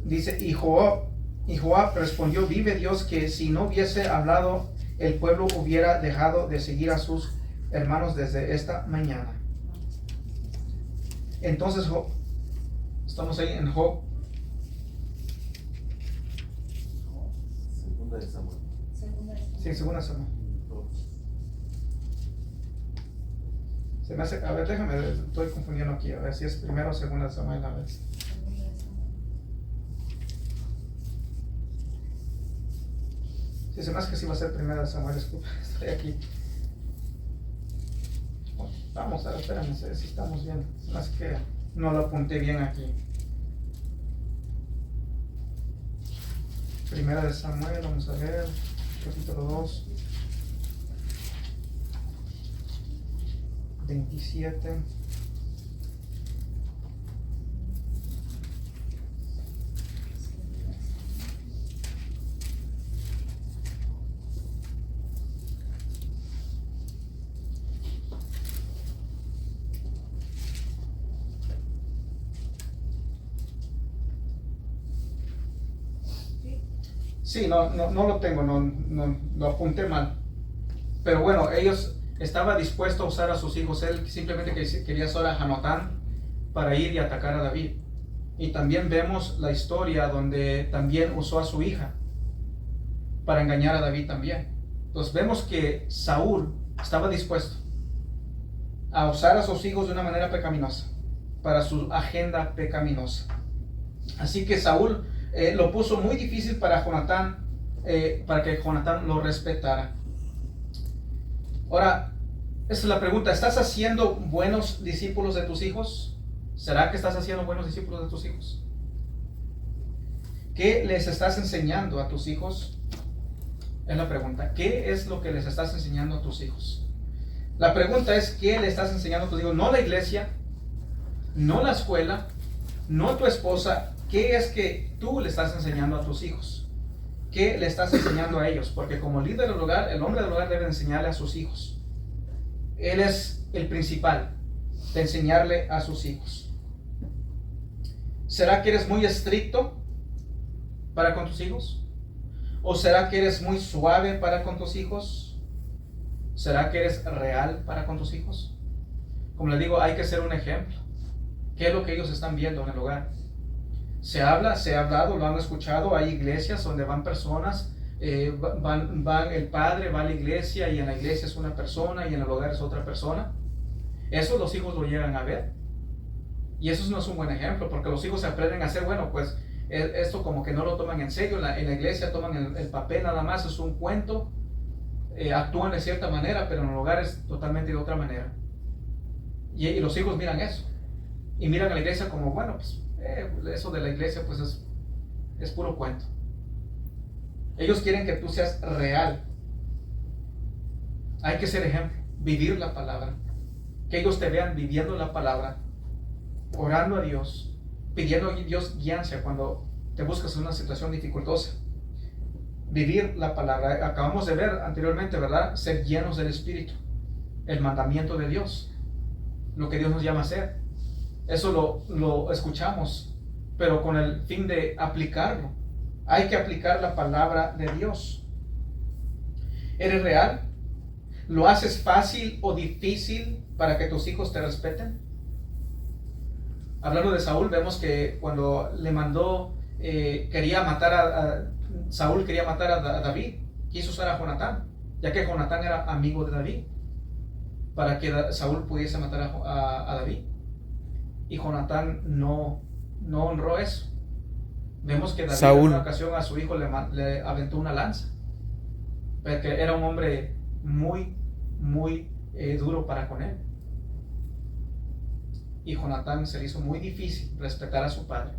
Dice, y Joab respondió, vive Dios que si no hubiese hablado, el pueblo hubiera dejado de seguir a sus hermanos desde esta mañana. Entonces estamos ahí en Job. Segunda de Samuel. Sí, segunda Samuel. Se me hace, a ver, déjame, estoy confundiendo aquí, a ver si es primero o segunda Samuel, a ver. Sí, se me hace que sí va a ser primera Samuel, disculpa, estoy aquí. Vamos a ver, espérame, si estamos bien. Se me hace que no lo apunté bien aquí. Primera de Samuel, vamos a ver, capítulo 2. 27. Sí, no lo tengo, no lo apunté mal. Pero bueno, ellos estaban dispuestos a usar a sus hijos. Él simplemente quería usar a Jonatán para ir y atacar a David. Y también vemos la historia donde también usó a su hija para engañar a David también. Entonces vemos que Saúl estaba dispuesto a usar a sus hijos de una manera pecaminosa, para su agenda pecaminosa. Así que Saúl lo puso muy difícil para Jonatán, para que Jonatán lo respetara. Ahora, esa es la pregunta: ¿estás haciendo buenos discípulos de tus hijos? ¿Será que estás haciendo buenos discípulos de tus hijos? ¿Qué les estás enseñando a tus hijos? Es la pregunta. ¿Qué es lo que les estás enseñando a tus hijos? La pregunta es: ¿qué le estás enseñando a tus hijos? No la iglesia, no la escuela, no tu esposa. ¿Qué es que tú le estás enseñando a tus hijos? ¿Qué le estás enseñando a ellos? Porque como líder del hogar, el hombre del hogar debe enseñarle a sus hijos. Él es el principal de enseñarle a sus hijos. ¿Será que eres muy estricto para con tus hijos? ¿O será que eres muy suave para con tus hijos? ¿Será que eres real para con tus hijos? Como les digo, hay que ser un ejemplo. ¿Qué es lo que ellos están viendo en el hogar? Se ha hablado, lo han escuchado. Hay iglesias donde van personas, van el padre, va a la iglesia, y en la iglesia es una persona y en el hogar es otra persona. Eso los hijos lo llegan a ver. Y eso no es un buen ejemplo, porque los hijos aprenden a hacer, bueno, pues esto como que no lo toman en serio. En la iglesia toman el papel nada más, es un cuento. Actúan de cierta manera, pero en el hogar es totalmente de otra manera. Y los hijos miran eso. Y miran a la iglesia como, bueno, pues eso de la iglesia pues es puro cuento. Ellos quieren que tú seas real. Hay que ser ejemplo, vivir la palabra. Que ellos te vean viviendo la palabra, orando a Dios, pidiendo a Dios guianza cuando te buscas en una situación dificultosa. Vivir la palabra. Acabamos de ver anteriormente, ¿verdad? Ser llenos del Espíritu. El mandamiento de Dios. Lo que Dios nos llama a hacer. Eso lo escuchamos, pero con el fin de aplicarlo. Hay que aplicar la palabra de Dios. ¿Eres real? ¿Lo haces fácil o difícil para que tus hijos te respeten? Hablando de Saúl, vemos que cuando le mandó, Saúl quería matar a David, quiso usar a Jonatán, ya que Jonatán era amigo de David, para que Saúl pudiese matar a David. Y Jonatán no honró eso. Vemos que David en una ocasión a su hijo le aventó una lanza, porque era un hombre muy duro para con él. Y Jonatán se le hizo muy difícil respetar a su padre.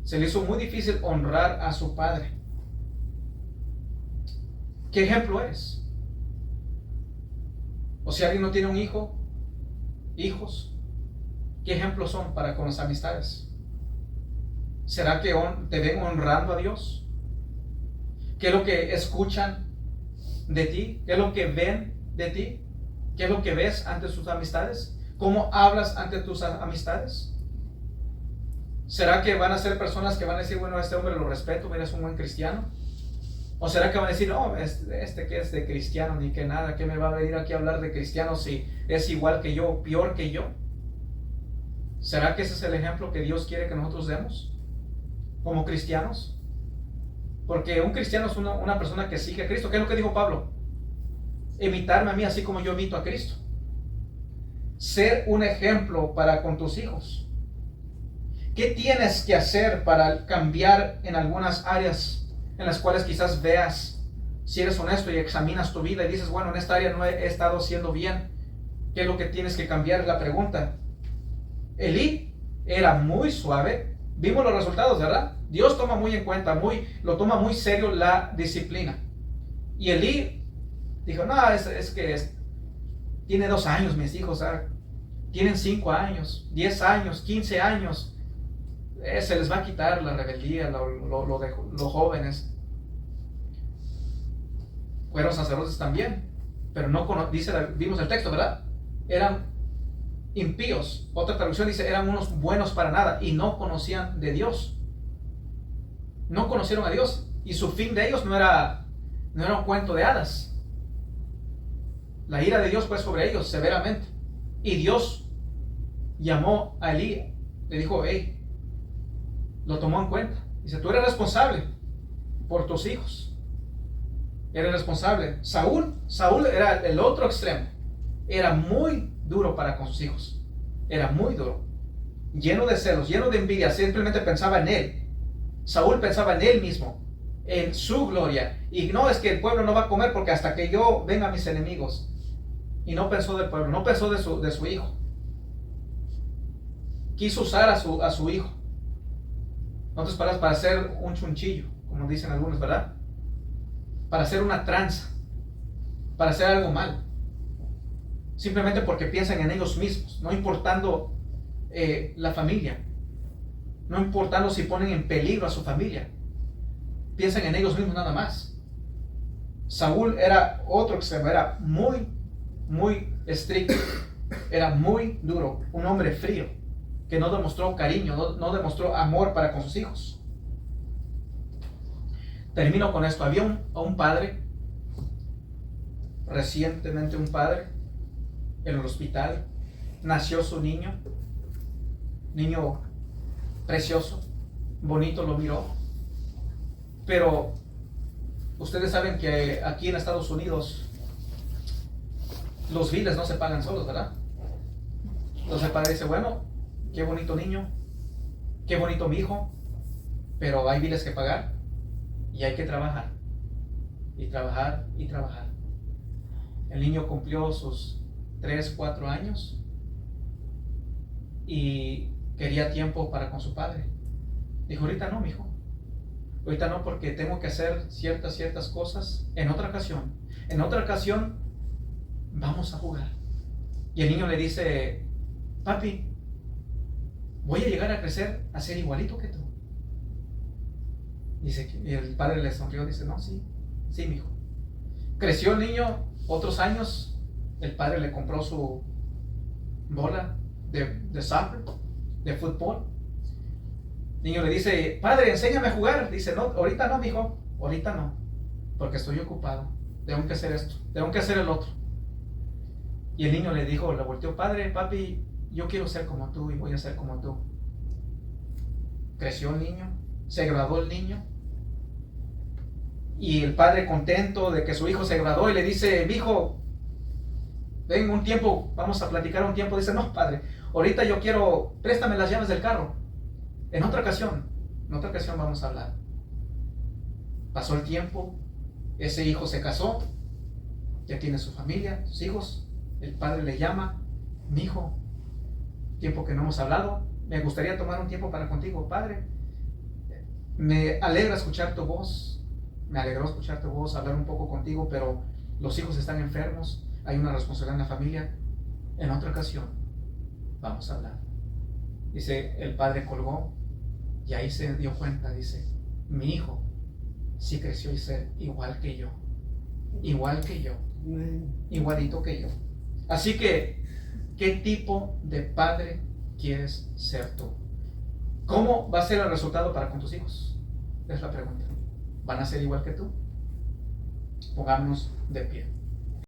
Se le hizo muy difícil honrar a su padre. ¿Qué ejemplo es? O si alguien no tiene un hijos, ¿qué ejemplos son para con las amistades? ¿Será que te ven honrando a Dios? ¿Qué es lo que escuchan de ti? ¿Qué es lo que ven de ti? ¿Qué es lo que ves ante sus amistades? ¿Cómo hablas ante tus amistades? ¿Será que van a ser personas que van a decir, bueno, a este hombre lo respeto, mira, es un buen cristiano? ¿O será que van a decir, no, este que es de cristiano, ni que nada, que me va a venir aquí a hablar de cristiano si es igual que yo, peor que yo? ¿Será que ese es el ejemplo que Dios quiere que nosotros demos como cristianos? Porque un cristiano es una persona que sigue a Cristo. ¿Qué es lo que dijo Pablo? Imitarme a mí así como yo imito a Cristo. Ser un ejemplo para con tus hijos. ¿Qué tienes que hacer para cambiar en algunas áreas en las cuales quizás veas, si eres honesto y examinas tu vida y dices, bueno, en esta área no he estado haciendo bien? ¿Qué es lo que tienes que cambiar? Es la pregunta. Elí era muy suave. Vimos los resultados, ¿verdad? Dios toma muy en cuenta, lo toma muy serio la disciplina. Y Elí dijo, no, tiene 2 años mis hijos, tienen 5 años, 10 años, 15 años. Se les va a quitar la rebeldía, los jóvenes. Fueron sacerdotes también, pero no vimos el texto, ¿verdad? Eran impíos. Otra traducción dice, eran unos buenos para nada y no conocían de Dios. No conocieron a Dios y su fin de ellos no era un cuento de hadas. La ira de Dios fue sobre ellos severamente. Y Dios llamó a Elí, le dijo, hey, lo tomó en cuenta. Dice, tú eres responsable por tus hijos. Eres responsable. Saúl era el otro extremo. Era muy duro para con sus hijos. Era muy duro. Lleno de celos, lleno de envidia. Simplemente pensaba en él. Saúl pensaba en él mismo, en su gloria. Y no, es que el pueblo no va a comer porque hasta que yo venga a mis enemigos. Y no pensó del pueblo, no pensó de su hijo. Quiso usar a su hijo. En otras palabras, para hacer un chunchillo, como dicen algunos, ¿verdad? Para hacer una tranza, para hacer algo mal. Simplemente porque piensan en ellos mismos, no importando la familia, no importando si ponen en peligro a su familia. Piensan en ellos mismos nada más. Saúl era otro extremo, era muy, muy estricto, era muy duro, un hombre frío, que no demostró cariño, no demostró amor para con sus hijos. Termino con esto. Había un padre, recientemente un padre, en el hospital. Nació su niño precioso, bonito, lo miró. Pero ustedes saben que aquí en Estados Unidos los biles no se pagan solos, ¿verdad? Entonces el padre dice, bueno, qué bonito niño, qué bonito mi hijo, pero hay biles que pagar y hay que trabajar y trabajar y trabajar. El niño cumplió sus 3, 4 años y quería tiempo para con su padre. Dijo, ahorita no, mijo, ahorita no, porque tengo que hacer ciertas cosas. En otra ocasión vamos a jugar. Y el niño le dice, papi, voy a llegar a crecer a ser igualito que tú. Dice, y el padre le sonrió, dice, no, sí, mijo. Creció el niño, otros años, el padre le compró su bola de soccer, de fútbol. El niño le dice, padre, enséñame a jugar. Dice, no, ahorita no, mijo, ahorita no, porque estoy ocupado, tengo que hacer esto, tengo que hacer el otro. Y el niño le volteó, padre, papi, yo quiero ser como tú y voy a ser como tú. Creció el niño, se graduó el niño, y el padre contento de que su hijo se graduó y le dice, hijo, ven un tiempo, vamos a platicar un tiempo. Dice, no, padre, ahorita yo quiero, préstame las llaves del carro. En otra ocasión vamos a hablar. Pasó el tiempo, ese hijo se casó, ya tiene su familia, sus hijos. El padre le llama, mi hijo, tiempo que no hemos hablado, me gustaría tomar un tiempo para contigo, padre. Me alegra escuchar tu voz, me alegró escuchar tu voz, hablar un poco contigo, pero los hijos están enfermos, hay una responsabilidad en la familia. En otra ocasión vamos a hablar. Dice, el padre colgó y ahí se dio cuenta, dice, mi hijo sí creció y ser igual que yo, igualito que yo. Así que, ¿qué tipo de padre quieres ser tú? ¿Cómo va a ser el resultado para con tus hijos? Es la pregunta. ¿Van a ser igual que tú? Pongámonos de pie.